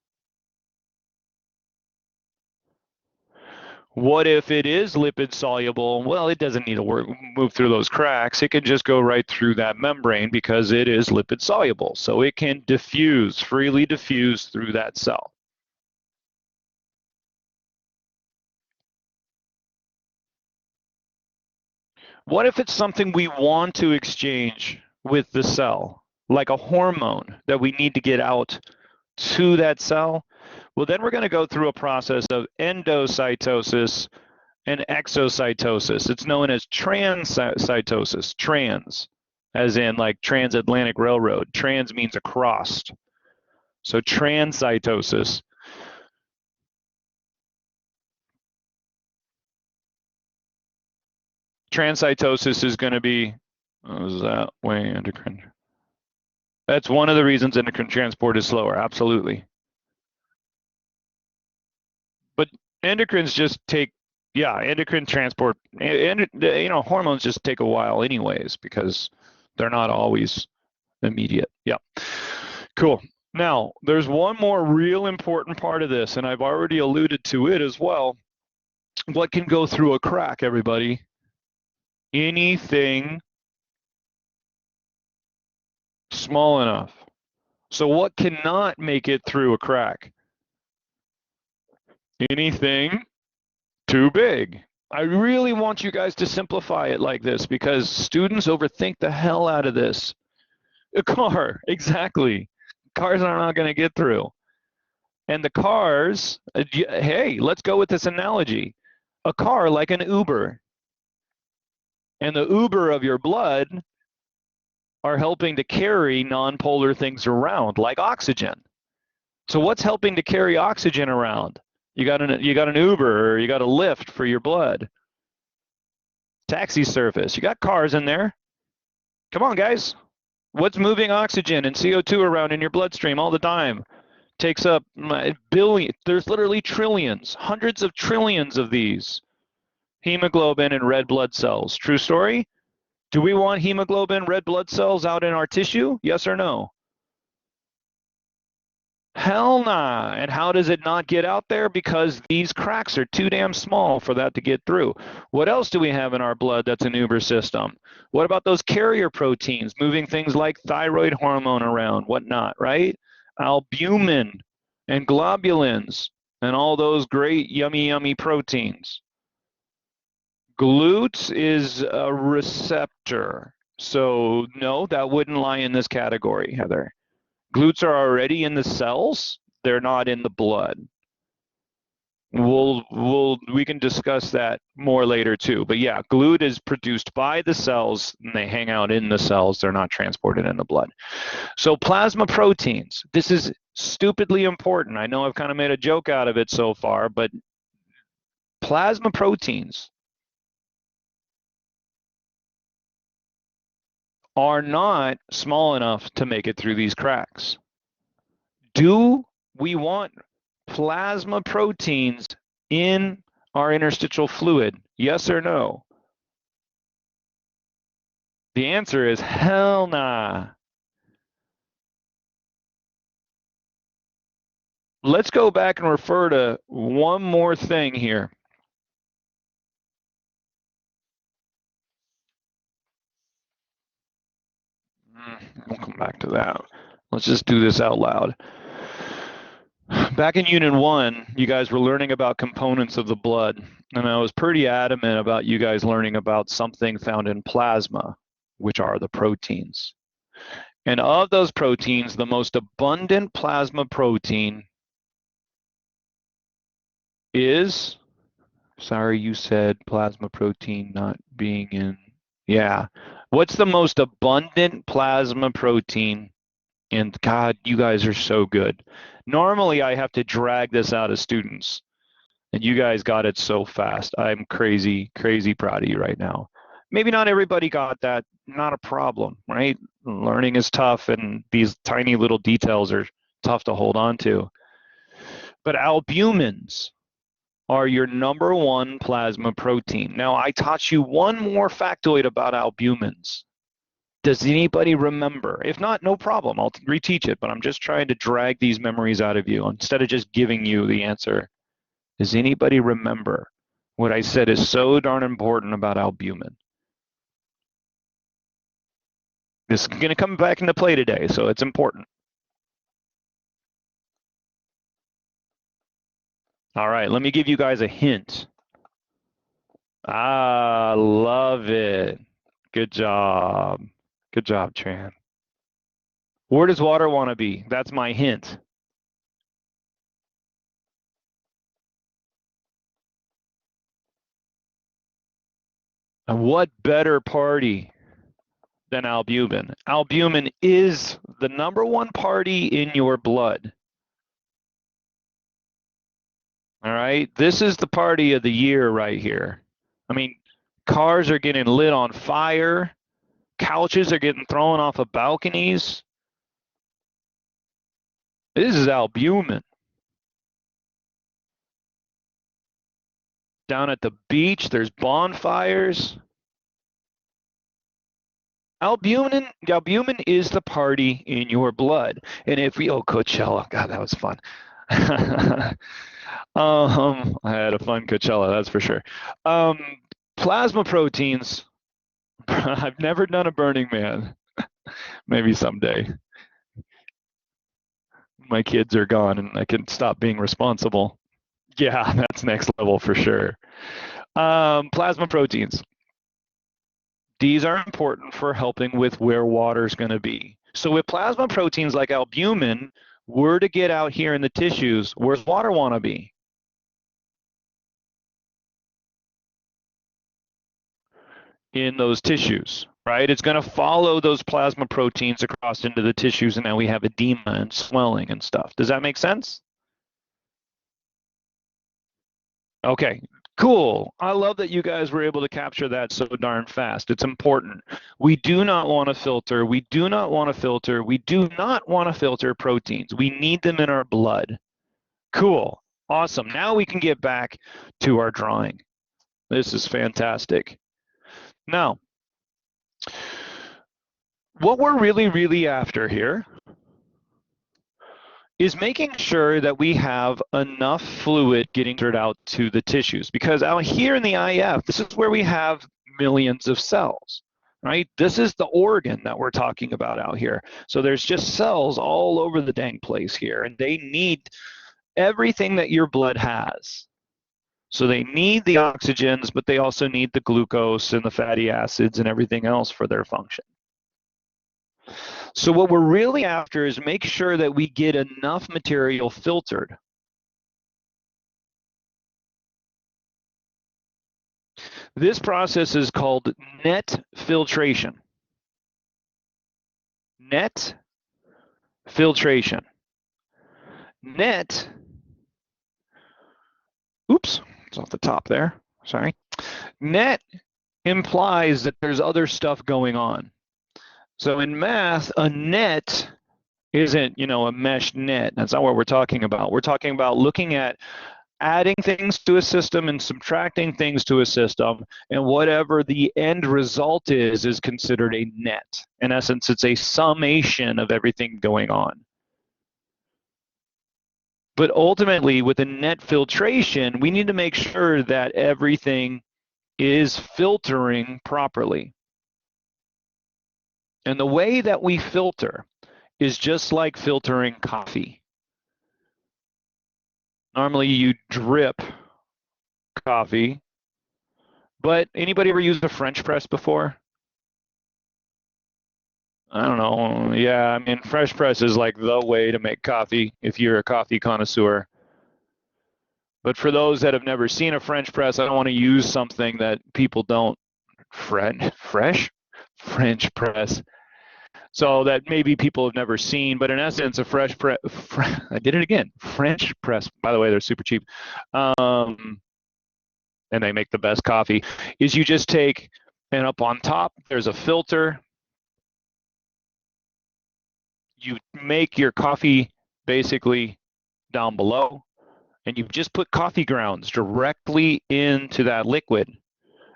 What if it is lipid soluble? Well, it doesn't need to move through those cracks. It can just go right through that membrane because it is lipid soluble. So it can diffuse, freely diffuse through that cell. What if it's something we want to exchange with the cell, like a hormone that we need to get out to that cell? Well, then we're going to go through a process of endocytosis and exocytosis. It's known as transcytosis, trans, as in like transatlantic railroad. Trans means across. So transcytosis. Transcytosis is going to be, is that way endocrine? That's one of the reasons endocrine transport is slower, absolutely. But endocrines just take, endocrine transport, hormones just take a while anyways because they're not always immediate. Yeah, cool. Now, there's one more real important part of this, and I've already alluded to it as well. What can go through a crack, everybody? Anything small enough. So what cannot make it through a crack? Anything too big. I really want you guys to simplify it like this because students overthink the hell out of this. A car, exactly. Cars are not going to get through. And the cars, hey, let's go with this analogy. A car like an Uber. And the Uber of your blood are helping to carry nonpolar things around, like oxygen. So what's helping to carry oxygen around? You got an Uber, or you got a Lyft for your blood. Taxi service. You got cars in there. Come on, guys. What's moving oxygen and CO2 around in your bloodstream all the time? Takes up billion. There's literally trillions, hundreds of trillions of these. Hemoglobin and red blood cells. True story? Do we want hemoglobin, red blood cells out in our tissue? Yes or no? Hell nah. And how does it not get out there? Because these cracks are too damn small for that to get through. What else do we have in our blood that's an Uber system? What about those carrier proteins moving things like thyroid hormone around, whatnot, right? Albumin and globulins and all those great yummy proteins. GLUT is a receptor. So no, that wouldn't lie in this category, Heather. GLUTs are already in the cells. They're not in the blood. We can discuss that more later too. But yeah, GLUT is produced by the cells and they hang out in the cells. They're not transported in the blood. So plasma proteins, this is stupidly important. I know I've kind of made a joke out of it so far, but plasma proteins are not small enough to make it through these cracks. Do we want plasma proteins in our interstitial fluid? Yes or no? The answer is hell nah. Let's go back and refer to one more thing here. We'll come back to that. Let's just do this out loud. Back in Unit 1, you guys were learning about components of the blood, and I was pretty adamant about you guys learning about something found in plasma, which are the proteins. And of those proteins, the most abundant plasma protein is, sorry, you said plasma protein not being in, yeah. What's the most abundant plasma protein? And God, you guys are so good. Normally, I have to drag this out of students, and you guys got it so fast. I'm crazy, crazy proud of you right now. Maybe not everybody got that. Not a problem, right? Learning is tough, and these tiny little details are tough to hold on to. But albumins are your number one plasma protein. Now, I taught you one more factoid about albumins. Does anybody remember? If not, no problem. I'll reteach it, but I'm just trying to drag these memories out of you instead of just giving you the answer. Does anybody remember what I said is so darn important about albumin? This is going to come back into play today, so it's important. All right, let me give you guys a hint. Ah, love it. Good job. Good job, Tran. Where does water want to be? That's my hint. And what better party than albumin? Albumin is the number one party in your blood. All right, this is the party of the year right here. I mean, cars are getting lit on fire. Couches are getting thrown off of balconies. This is albumin. Down at the beach, there's bonfires. Albumin is the party in your blood. And if we, oh, Coachella, God, that was fun. I had a fun Coachella, that's for sure. Plasma proteins, I've never done a Burning Man. Maybe someday. My kids are gone and I can stop being responsible. Yeah, that's next level for sure. Plasma proteins. These are important for helping with where water is going to be. So with plasma proteins like albumin, were to get out here in the tissues, where's water want to be? In those tissues, right? It's going to follow those plasma proteins across into the tissues, and now we have edema and swelling and stuff. Does that make sense? Okay, cool. I love that you guys were able to capture that so darn fast. It's important. We do not want to filter. We do not want to filter. We do not want to filter proteins. We need them in our blood. Cool. Awesome. Now we can get back to our drawing. This is fantastic. Now, what we're really after here is making sure that we have enough fluid getting out to the tissues, because out here in the IF, this is where we have millions of cells, right? This is the organ that we're talking about out here. So there's just cells all over the dang place here, and they need everything that your blood has. So they need the oxygens, but they also need the glucose and the fatty acids and everything else for their function. So what we're really after is make sure that we get enough material filtered. This process is called net filtration. Net filtration. Net, oops, it's off the top there, sorry. Net implies that there's other stuff going on. So in math, a net isn't, a mesh net. That's not what we're talking about. We're talking about looking at adding things to a system and subtracting things to a system, and whatever the end result is considered a net. In essence, it's a summation of everything going on. But ultimately, with a net filtration, we need to make sure that everything is filtering properly. And the way that we filter is just like filtering coffee. Normally you drip coffee, but anybody ever used a French press before? I don't know. Yeah, I mean, French press is like the way to make coffee if you're a coffee connoisseur. But for those that have never seen a French press, I don't want to use something that people don't. French press. So that maybe people have never seen, but in essence, a I did it again. French press, by the way, they're super cheap. And they make the best coffee, is you just take, and up on top, there's a filter. You make your coffee basically down below, and you just put coffee grounds directly into that liquid.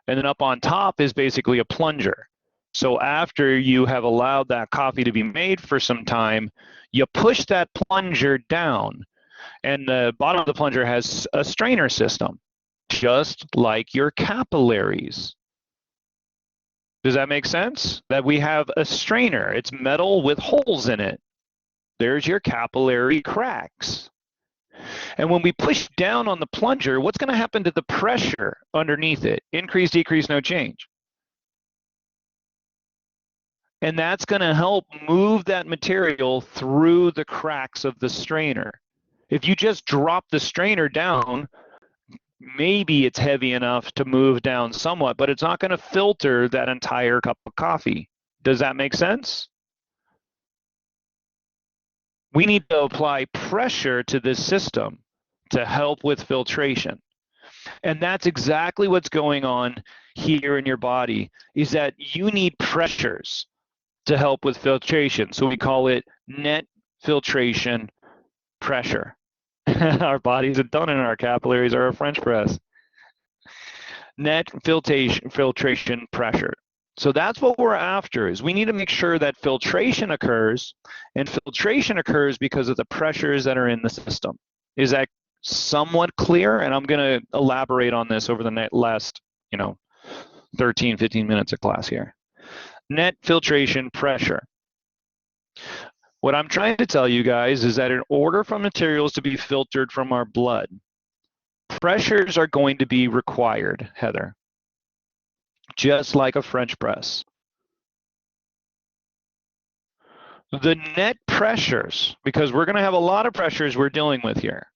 And then up on top is basically a plunger. So after you have allowed that coffee to be made for some time, you push that plunger down, and the bottom of the plunger has a strainer system, just like your capillaries. Does that make sense? That we have a strainer. It's metal with holes in it. There's your capillary cracks. And when we push down on the plunger, what's going to happen to the pressure underneath it? Increase, decrease, no change. And that's going to help move that material through the cracks of the strainer. If you just drop the strainer down, maybe it's heavy enough to move down somewhat, but it's not going to filter that entire cup of coffee. Does that make sense? We need to apply pressure to this system to help with filtration. And that's exactly what's going on here in your body, is that you need pressures to help with filtration. So we call it net filtration pressure. Our bodies are done in our capillaries are a French press. Net filtration pressure. So that's what we're after, is we need to make sure that filtration occurs, and filtration occurs because of the pressures that are in the system. Is that somewhat clear? And I'm going to elaborate on this over the last 13, 15 minutes of class here. Net filtration pressure. What I'm trying to tell you guys is that in order for materials to be filtered from our blood, pressures are going to be required, Heather, just like a French press. The net pressures, because we're going to have a lot of pressures we're dealing with here.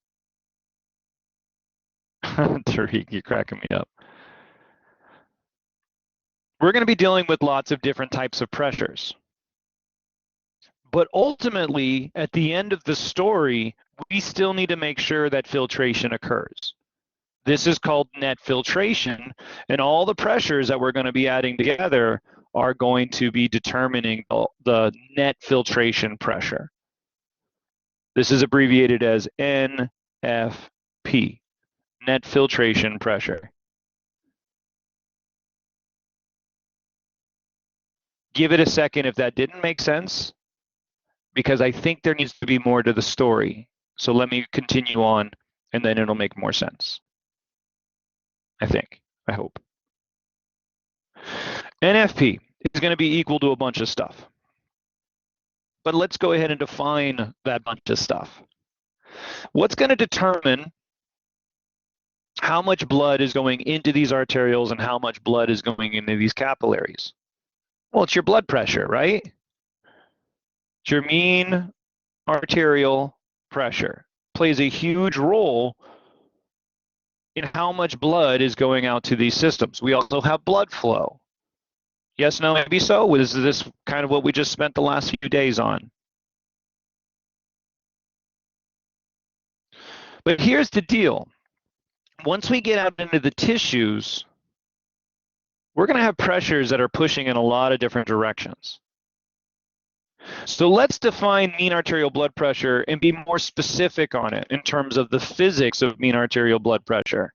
Tariq, you're cracking me up. We're going to be dealing with lots of different types of pressures. But ultimately, at the end of the story, we still need to make sure that filtration occurs. This is called net filtration, and all the pressures that we're going to be adding together are going to be determining the net filtration pressure. This is abbreviated as NFP, net filtration pressure. Give it a second if that didn't make sense, because I think there needs to be more to the story. So let me continue on, and then it'll make more sense. I hope. NFP is going to be equal to a bunch of stuff. But let's go ahead and define that bunch of stuff. What's going to determine how much blood is going into these arterioles and how much blood is going into these capillaries? Well, it's your blood pressure, right? It's your mean arterial pressure. Plays a huge role in how much blood is going out to these systems. We also have blood flow. Yes, no, maybe so. Is this kind of what we just spent the last few days on? But here's the deal. Once we get out into the tissues, we're going to have pressures that are pushing in a lot of different directions. So let's define mean arterial blood pressure and be more specific on it in terms of the physics of mean arterial blood pressure.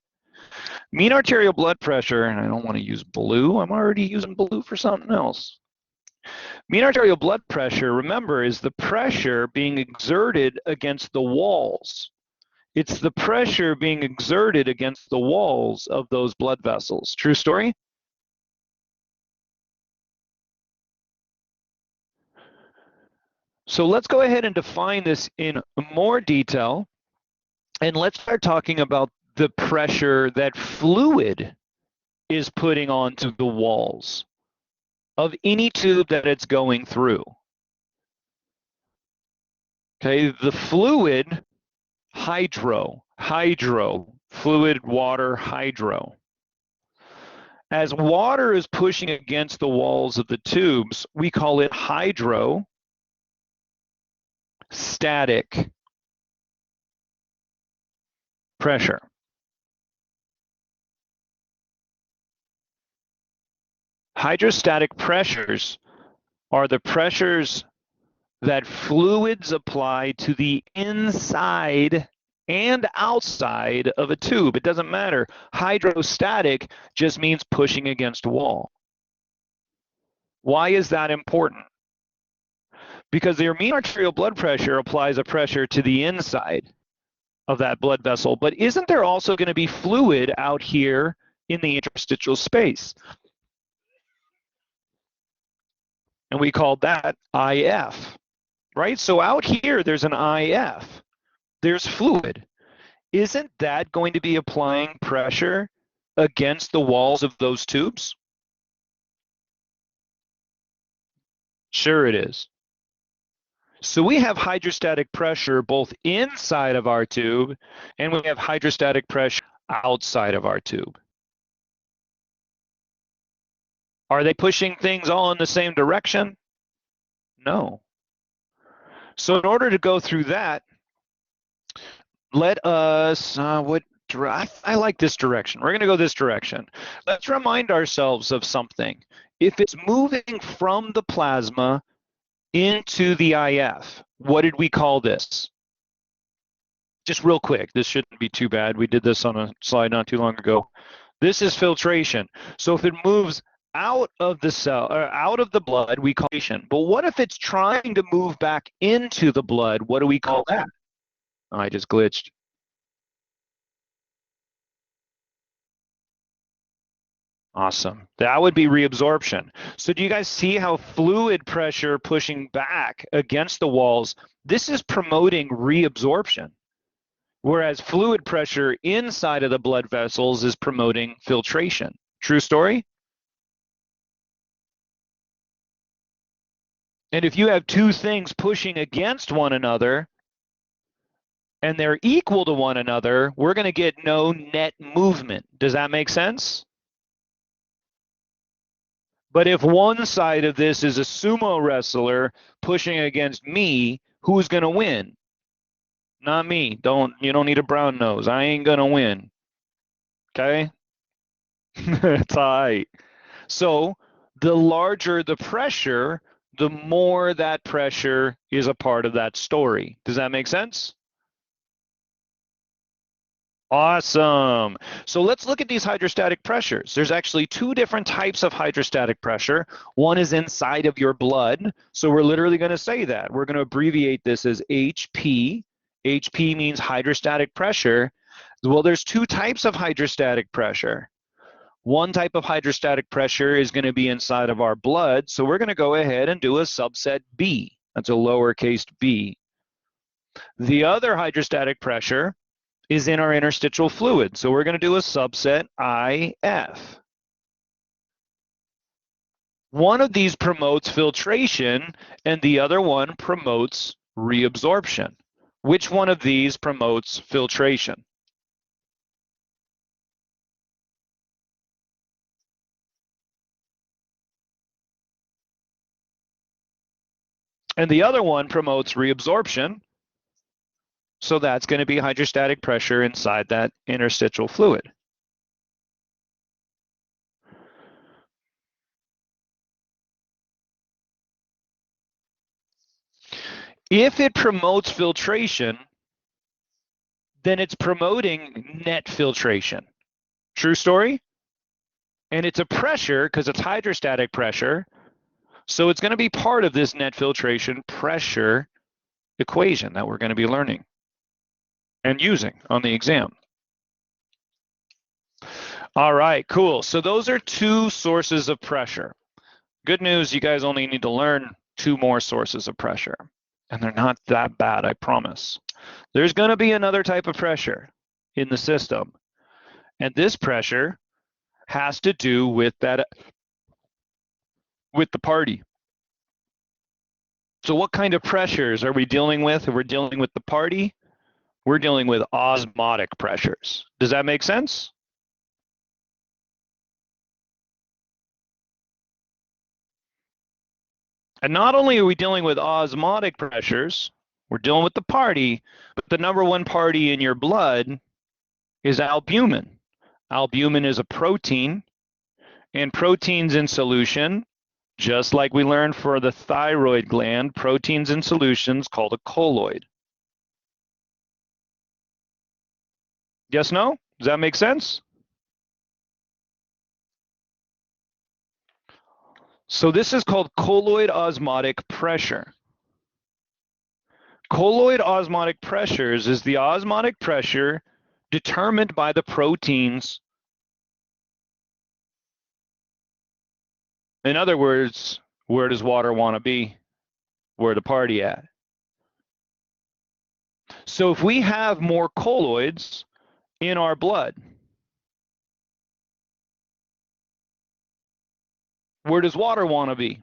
Mean arterial blood pressure, and I don't want to use blue, I'm already using blue for something else. Mean arterial blood pressure, remember, is the pressure being exerted against the walls. It's the pressure being exerted against the walls of those blood vessels. True story? So let's go ahead and define this in more detail. And let's start talking about the pressure that fluid is putting onto the walls of any tube that it's going through. Okay, the fluid, hydro, fluid, water, hydro. As water is pushing against the walls of the tubes, we call it hydrostatic pressure. Hydrostatic pressures are the pressures that fluids apply to the inside and outside of a tube. It doesn't matter. Hydrostatic just means pushing against a wall. Why is that important? Because your mean arterial blood pressure applies a pressure to the inside of that blood vessel, but isn't there also going to be fluid out here in the interstitial space? And we call that IF, right? So out here, there's an IF. There's fluid. Isn't that going to be applying pressure against the walls of those tubes? Sure it is. So we have hydrostatic pressure both inside of our tube, and we have hydrostatic pressure outside of our tube. Are they pushing things all in the same direction? No. So in order to go through that, let us, I like this direction. We're going to go this direction. Let's remind ourselves of something. If it's moving from the plasma into the IF, what did we call this? Just real quick, this shouldn't be too bad. We did this on a slide not too long ago. This is filtration. So if it moves out of the cell or out of the blood, we call filtration. But what if it's trying to move back into the blood? What do we call that? Oh, I just glitched. Awesome. That would be reabsorption. So do you guys see how fluid pressure pushing back against the walls, this is promoting reabsorption, whereas fluid pressure inside of the blood vessels is promoting filtration. True story? And if you have two things pushing against one another and they're equal to one another, we're going to get no net movement. Does that make sense? But if one side of this is a sumo wrestler pushing against me, who's going to win? Not me. You don't need a brown nose. I ain't going to win. Okay? It's all right. So the larger the pressure, the more that pressure is a part of that story. Does that make sense? Awesome. So let's look at these hydrostatic pressures. There's actually two different types of hydrostatic pressure. One is inside of your blood. So we're literally going to say that. We're going to abbreviate this as HP. HP means hydrostatic pressure. Well, there's two types of hydrostatic pressure. One type of hydrostatic pressure is going to be inside of our blood. So we're going to go ahead and do a subset B. That's a lowercase b. The other hydrostatic pressure is in our interstitial fluid. So we're going to do a subset IF. One of these promotes filtration and the other one promotes reabsorption. Which one of these promotes filtration? And the other one promotes reabsorption. So that's going to be hydrostatic pressure inside that interstitial fluid. If it promotes filtration, then it's promoting net filtration. True story? And it's a pressure because it's hydrostatic pressure. So it's going to be part of this net filtration pressure equation that we're going to be learning and using on the exam. All right, cool. So those are two sources of pressure. Good news, you guys only need to learn two more sources of pressure. And they're not that bad, I promise. There's going to be another type of pressure in the system. And this pressure has to do with that, with the party. So what kind of pressures are we dealing with? If we're dealing with the party, we're dealing with osmotic pressures. Does that make sense? And not only are we dealing with osmotic pressures, we're dealing with the party, but the number one party in your blood is albumin. Albumin is a protein, and proteins in solution, just like we learned for the thyroid gland, proteins in solutions called a colloid. Yes, no? Does that make sense? So this is called colloid osmotic pressure. Colloid osmotic pressures is the osmotic pressure determined by the proteins. In other words, where does water want to be? Where the party at? So if we have more colloids in our blood, where does water want to be?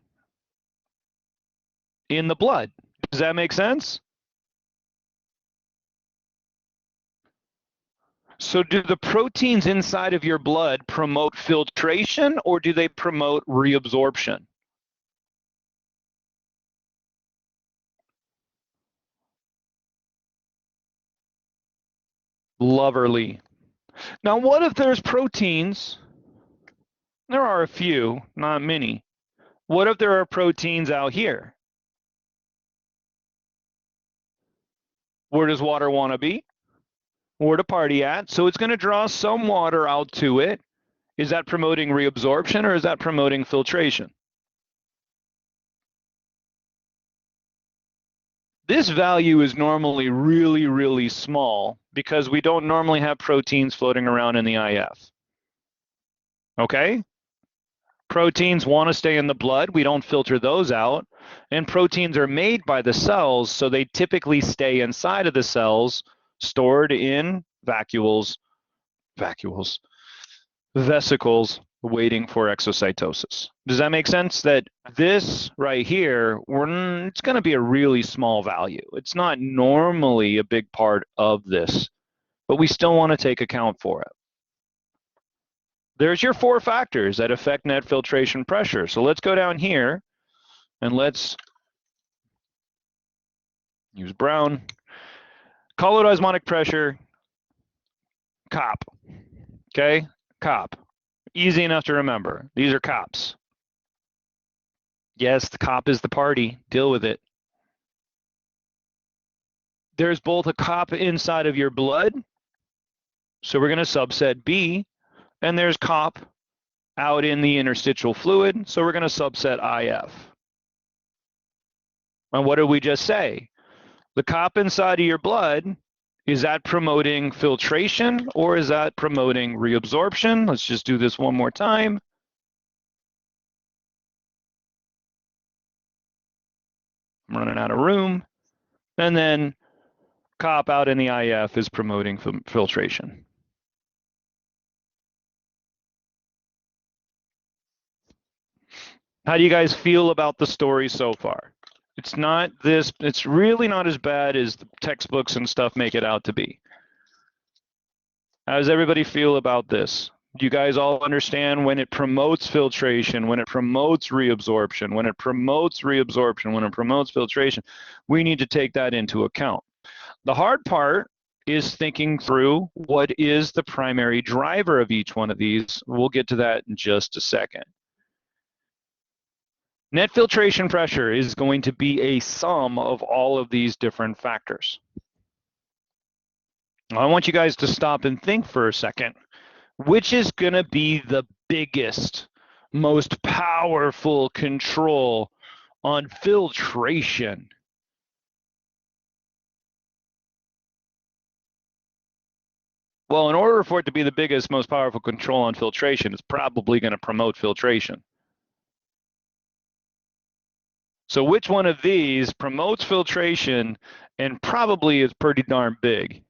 In the blood. Does that make sense? So do the proteins inside of your blood promote filtration or do they promote reabsorption? Lovely. Now, what if there's proteins? There are a few, not many. What if there are proteins out here? Where does water want to be? Where to party at? So it's going to draw some water out to it. Is that promoting reabsorption or is that promoting filtration? This value is normally really, really small because we don't normally have proteins floating around in the IF. Okay? Proteins want to stay in the blood. We don't filter those out. And proteins are made by the cells, so they typically stay inside of the cells, stored in vesicles, waiting for exocytosis. Does that make sense? That this right here, it's going to be a really small value. It's not normally a big part of this, but we still want to take account for it. There's your four factors that affect net filtration pressure. So let's go down here and let's use brown. Colloid osmotic pressure, COP. Okay, COP. Easy enough to remember. These are COPs. Yes, the COP is the party. Deal with it. There's both a COP inside of your blood, so we're going to subset B, and there's COP out in the interstitial fluid, so we're going to subset IF. And what did we just say? The COP inside of your blood, is that promoting filtration or is that promoting reabsorption? Let's just do this one more time. I'm running out of room. And then COP out in the IF is promoting filtration. How do you guys feel about the story so far? It's really not as bad as the textbooks and stuff make it out to be. How does everybody feel about this? Do you guys all understand when it promotes filtration, when it promotes reabsorption, when it promotes reabsorption, when it promotes filtration? We need to take that into account. The hard part is thinking through what is the primary driver of each one of these. We'll get to that in just a second. Net filtration pressure is going to be a sum of all of these different factors. I want you guys to stop and think for a second. Which is going to be the biggest, most powerful control on filtration? Well, in order for it to be the biggest, most powerful control on filtration, it's probably going to promote filtration. So which one of these promotes filtration and probably is pretty darn big?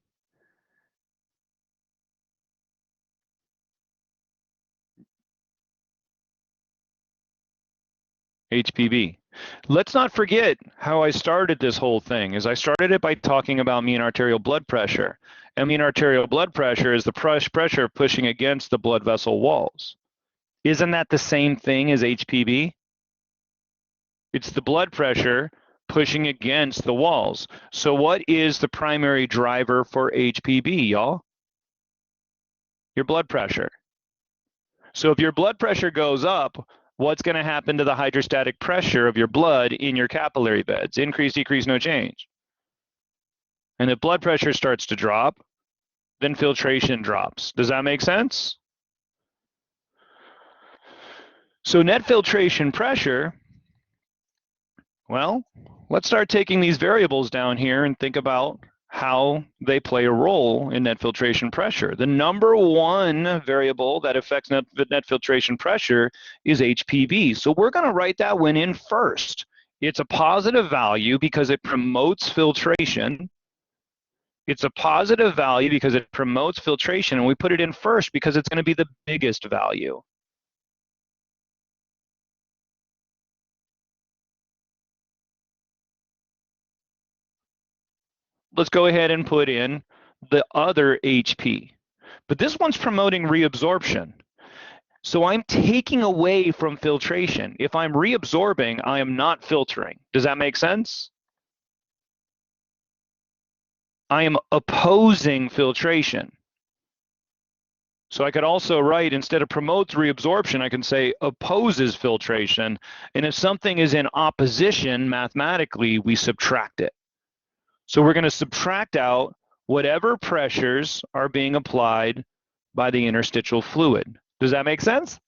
HPB. Let's not forget how I started this whole thing. I started it by talking about mean arterial blood pressure. And mean arterial blood pressure is the pressure pushing against the blood vessel walls. Isn't that the same thing as HPB? It's the blood pressure pushing against the walls. So what is the primary driver for HPB, y'all? Your blood pressure. So if your blood pressure goes up, what's going to happen to the hydrostatic pressure of your blood in your capillary beds? Increase, decrease, no change. And if blood pressure starts to drop, then filtration drops. Does that make sense? So net filtration pressure, well, let's start taking these variables down here and think about how they play a role in net filtration pressure. The number one variable that affects net filtration pressure is HPB. So we're going to write that one in first. It's a positive value because it promotes filtration. It's a positive value because it promotes filtration, and we put it in first because it's going to be the biggest value. Let's go ahead and put in the other HP. But this one's promoting reabsorption. So I'm taking away from filtration. If I'm reabsorbing, I am not filtering. Does that make sense? I am opposing filtration. So I could also write, instead of promotes reabsorption, I can say opposes filtration. And if something is in opposition, mathematically, we subtract it. So we're going to subtract out whatever pressures are being applied by the interstitial fluid. Does that make sense?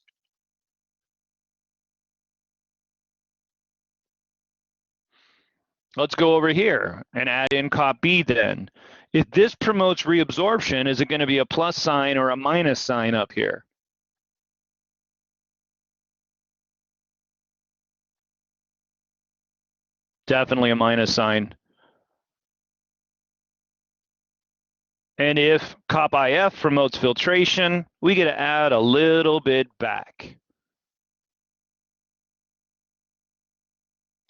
Let's go over here and add in Cop B then. If this promotes reabsorption, is it going to be a plus sign or a minus sign up here? Definitely a minus sign. And if Cop IF promotes filtration, we get to add a little bit back.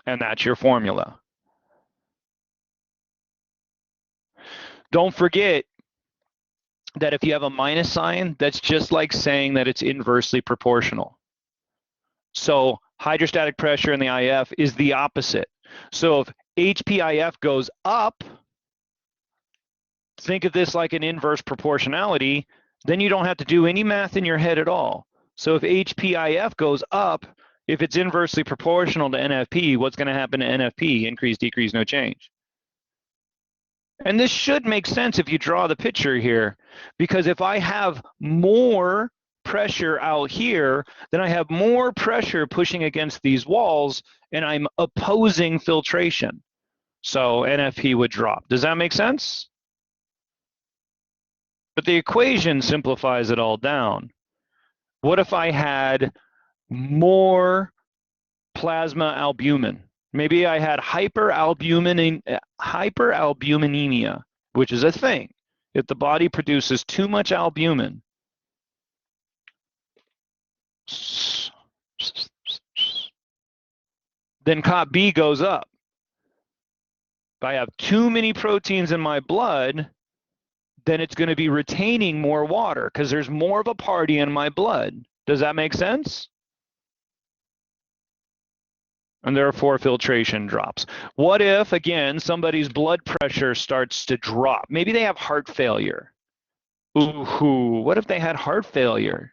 And that's your formula. Don't forget that if you have a minus sign, that's just like saying that it's inversely proportional. So hydrostatic pressure in the IF is the opposite. So if HPIF goes up, think of this like an inverse proportionality, then you don't have to do any math in your head at all. So if HPIF goes up, if it's inversely proportional to NFP, what's going to happen to NFP? Increase, decrease, no change. And this should make sense if you draw the picture here, because if I have more pressure out here, then I have more pressure pushing against these walls, and I'm opposing filtration. So NFP would drop. Does that make sense? But the equation simplifies it all down. What if I had more plasma albumin? Maybe I had hyperalbuminemia, which is a thing. If the body produces too much albumin, then Cop B goes up. If I have too many proteins in my blood, then it's going to be retaining more water because there's more of a party in my blood. Does that make sense? And therefore filtration drops. What if, again, somebody's blood pressure starts to drop? Maybe they have heart failure. Ooh, what if they had heart failure?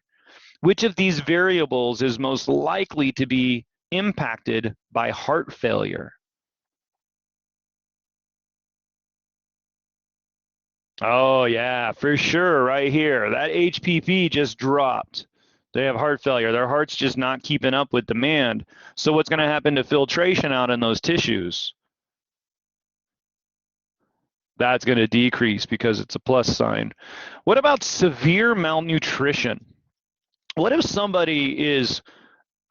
Which of these variables is most likely to be impacted by heart failure? Oh yeah, for sure, right here. That HPP just dropped. They have heart failure. Their heart's just not keeping up with demand. So what's going to happen to filtration out in those tissues? That's going to decrease because it's a plus sign. What about severe malnutrition? What if somebody is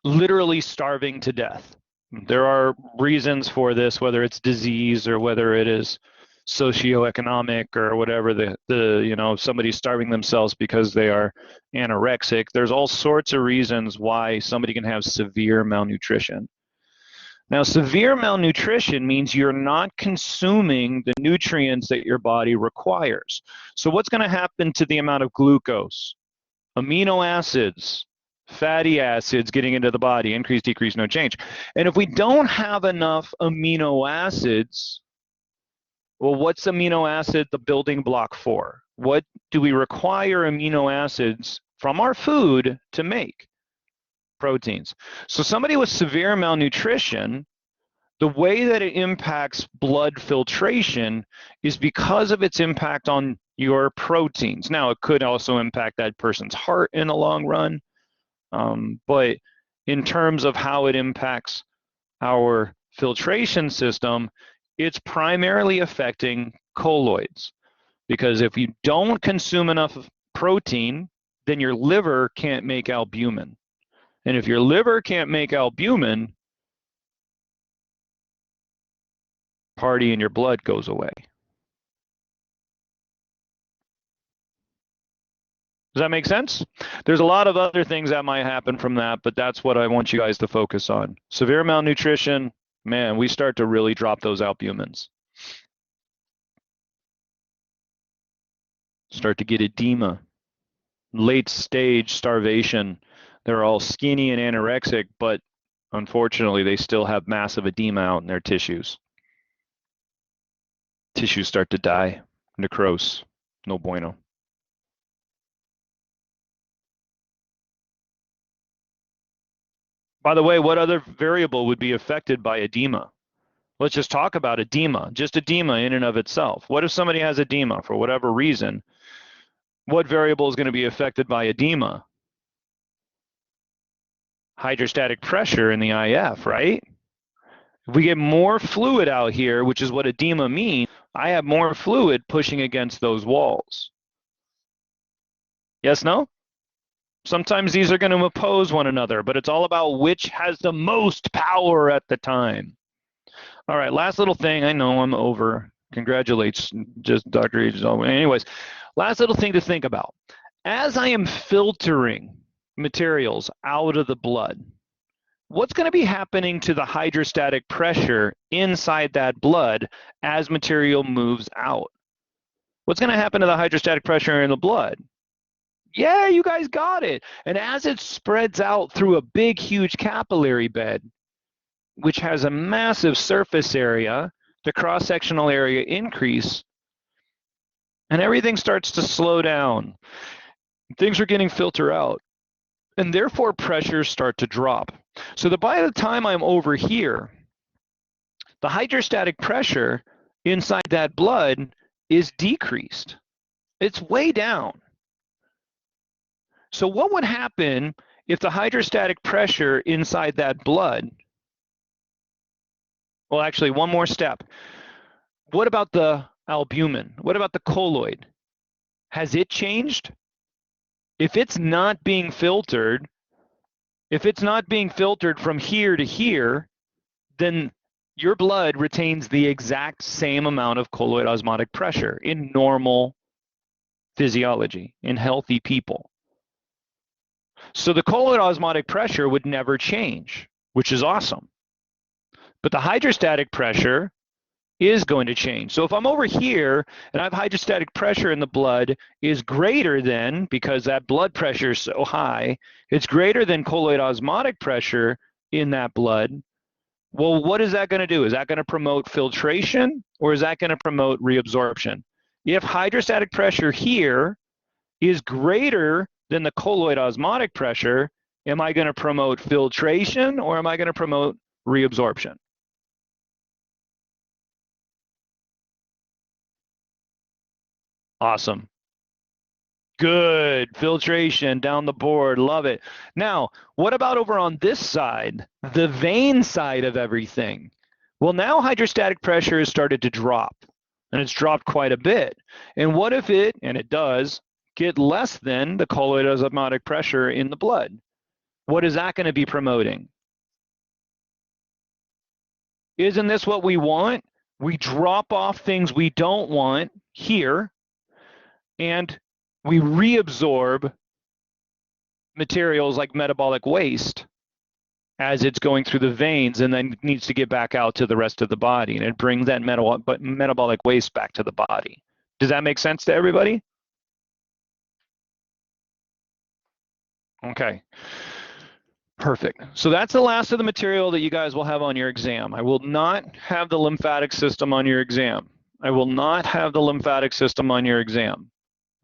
literally starving to death? There are reasons for this, whether it's disease or whether it is socioeconomic or whatever, somebody's starving themselves because they are anorexic. There's all sorts of reasons why somebody can have severe malnutrition. Now, severe malnutrition means you're not consuming the nutrients that your body requires. So what's going to happen to the amount of glucose, amino acids, fatty acids getting into the body? Increase, decrease, no change. And if we don't have enough amino acids, well, what's amino acid the building block for? What do we require amino acids from our food to make? Proteins. So somebody with severe malnutrition, the way that it impacts blood filtration is because of its impact on your proteins. Now, it could also impact that person's heart in the long run, but in terms of how it impacts our filtration system, it's primarily affecting colloids, because if you don't consume enough protein, then your liver can't make albumin. And if your liver can't make albumin, party in your blood goes away. Does that make sense? There's a lot of other things that might happen from that, but that's what I want you guys to focus on. Severe malnutrition, man, we start to really drop those albumins. Start to get edema, late stage starvation. They're all skinny and anorexic, but unfortunately, they still have massive edema out in their tissues. Tissues start to die, necrose, no bueno. By the way, what other variable would be affected by edema? Let's just talk about edema, just edema in and of itself. What if somebody has edema for whatever reason? What variable is going to be affected by edema? Hydrostatic pressure in the IF, right? If we get more fluid out here, which is what edema means, I have more fluid pushing against those walls. Yes, no? Sometimes these are going to oppose one another, but it's all about which has the most power at the time. All right, last little thing. I know I'm over. Congratulations, just Dr. H. Anyways, last little thing to think about. As I am filtering materials out of the blood, what's going to be happening to the hydrostatic pressure inside that blood as material moves out? What's going to happen to the hydrostatic pressure in the blood? Yeah, you guys got it. And as it spreads out through a big, huge capillary bed, which has a massive surface area, the cross-sectional area increase, and everything starts to slow down. Things are getting filtered out, and therefore pressures start to drop. So that by the time I'm over here, the hydrostatic pressure inside that blood is decreased. It's way down. So what would happen if the hydrostatic pressure inside that blood, well, actually, one more step. What about the albumin? What about the colloid? Has it changed? If it's not being filtered, from here to here, then your blood retains the exact same amount of colloid osmotic pressure in normal physiology, in healthy people. So the colloid osmotic pressure would never change, which is awesome. But the hydrostatic pressure is going to change. So if I'm over here and I have hydrostatic pressure in the blood is greater than, because that blood pressure is so high, it's greater than colloid osmotic pressure in that blood, well, what is that going to do? Is that going to promote filtration, or is that going to promote reabsorption? If hydrostatic pressure here is greater than the colloid osmotic pressure, Am I going to promote filtration or am I going to promote reabsorption? Awesome. Good. Filtration down the board. Love it. Now, what about over on this side, the vein side of everything? Well, now hydrostatic pressure has started to drop, and it's dropped quite a bit. And what if it, and it does, get less than the colloid osmotic pressure in the blood? What is that going to be promoting? Isn't this what we want? We drop off things we don't want here, and we reabsorb materials like metabolic waste as it's going through the veins and then needs to get back out to the rest of the body, and it brings that metabolic waste back to the body. Does that make sense to everybody? Okay. Perfect. So that's the last of the material that you guys will have on your exam. I will not have the lymphatic system on your exam. I will not have the lymphatic system on your exam.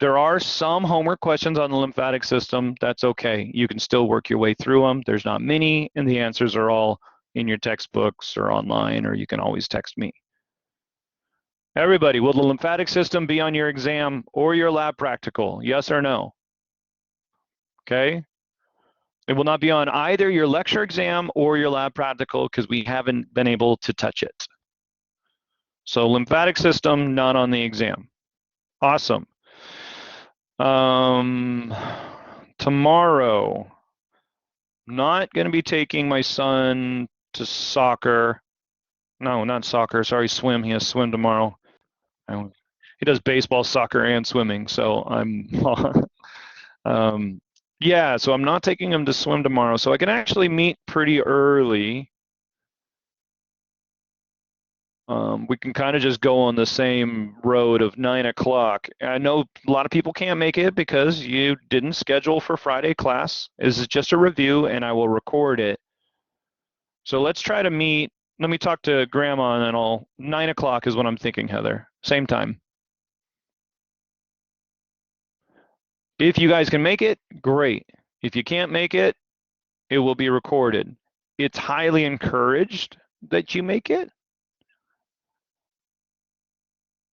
There are some homework questions on the lymphatic system. That's okay. You can still work your way through them. There's not many, and the answers are all in your textbooks or online, or you can always text me. Everybody, will the lymphatic system be on your exam or your lab practical? Yes or no? Okay. It will not be on either your lecture exam or your lab practical because we haven't been able to touch it. So lymphatic system, not on the exam. Awesome. Tomorrow, not going to be taking my son to soccer. No, not soccer. Sorry, swim. He has swim tomorrow. He does baseball, soccer, and swimming. So I'm, yeah. So I'm not taking him to swim tomorrow. So I can actually meet pretty early. We can kind of just go on the same road of 9 o'clock. I know a lot of people can't make it because you didn't schedule for Friday class. This is just a review, and I will record it. So let's try to meet. Let me talk to Grandma, and then 9 o'clock is what I'm thinking, Heather. Same time. If you guys can make it, great. If you can't make it, it will be recorded. It's highly encouraged that you make it.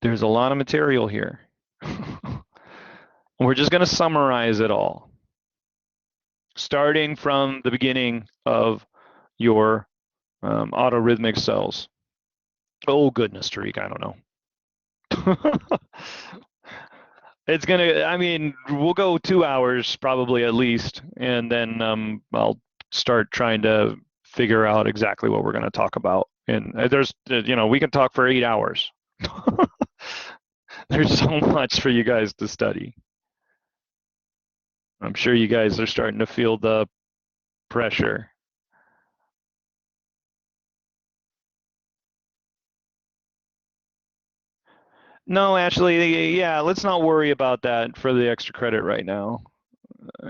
There's a lot of material here. We're just going to summarize it all, starting from the beginning of your autorhythmic cells. Oh, goodness, Tariq, I don't know. It's going to, I mean, we'll go 2 hours probably at least, and then I'll start trying to figure out exactly what we're going to talk about. And there's, we can talk for 8 hours. There's so much for you guys to study. I'm sure you guys are starting to feel the pressure. No, actually, yeah, let's not worry about that for the extra credit right now.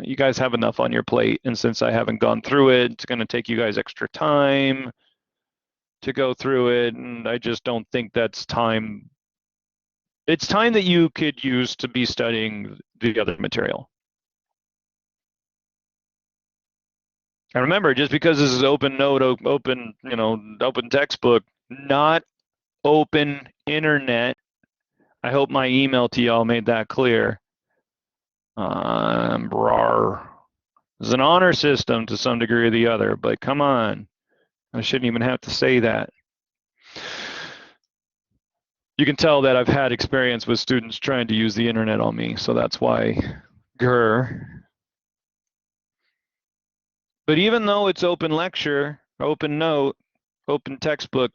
You guys have enough on your plate, and since I haven't gone through it, it's going to take you guys extra time to go through it, and I just don't think that's time. It's time that you could use to be studying the other material. And remember, just because this is open note, open textbook, not open internet. I hope my email to y'all made that clear. It's an honor system to some degree or the other, but come on. I shouldn't even have to say that. You can tell that I've had experience with students trying to use the internet on me, so that's why grr. But even though it's open lecture, open note, open textbook,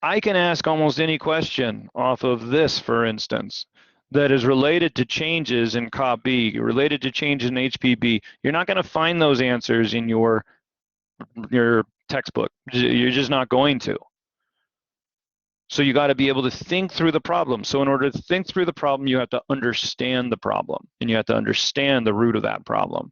I can ask almost any question off of this, for instance, that is related to changes in COP-B, related to changes in HPB. You're not going to find those answers in your textbook. You're just not going to. So you got to be able to think through the problem. So in order to think through the problem, you have to understand the problem, and you have to understand the root of that problem.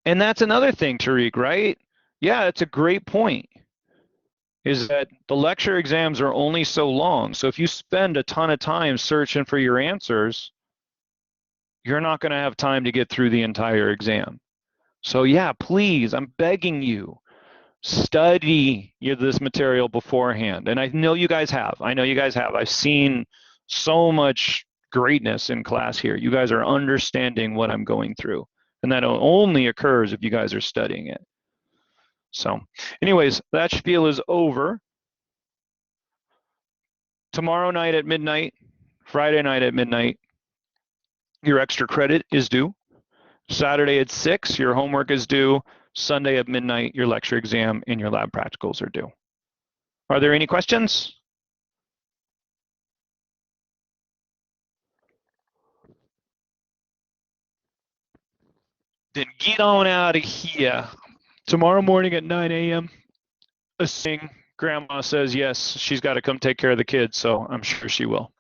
And that's another thing, Tariq, right? Yeah, it's a great point, is that the lecture exams are only so long. So if you spend a ton of time searching for your answers, you're not going to have time to get through the entire exam. So yeah, please, I'm begging you, study this material beforehand. And I know you guys have. I've seen so much greatness in class here. You guys are understanding what I'm going through. And that only occurs if you guys are studying it. So anyways, that spiel is over. Tomorrow night at midnight, Friday night at midnight, your extra credit is due. Saturday at 6, your homework is due. Sunday at midnight, your lecture exam and your lab practicals are due. Are there any questions? Then get on out of here. Tomorrow morning at 9 a.m., assuming Grandma says yes, she's got to come take care of the kids, so I'm sure she will.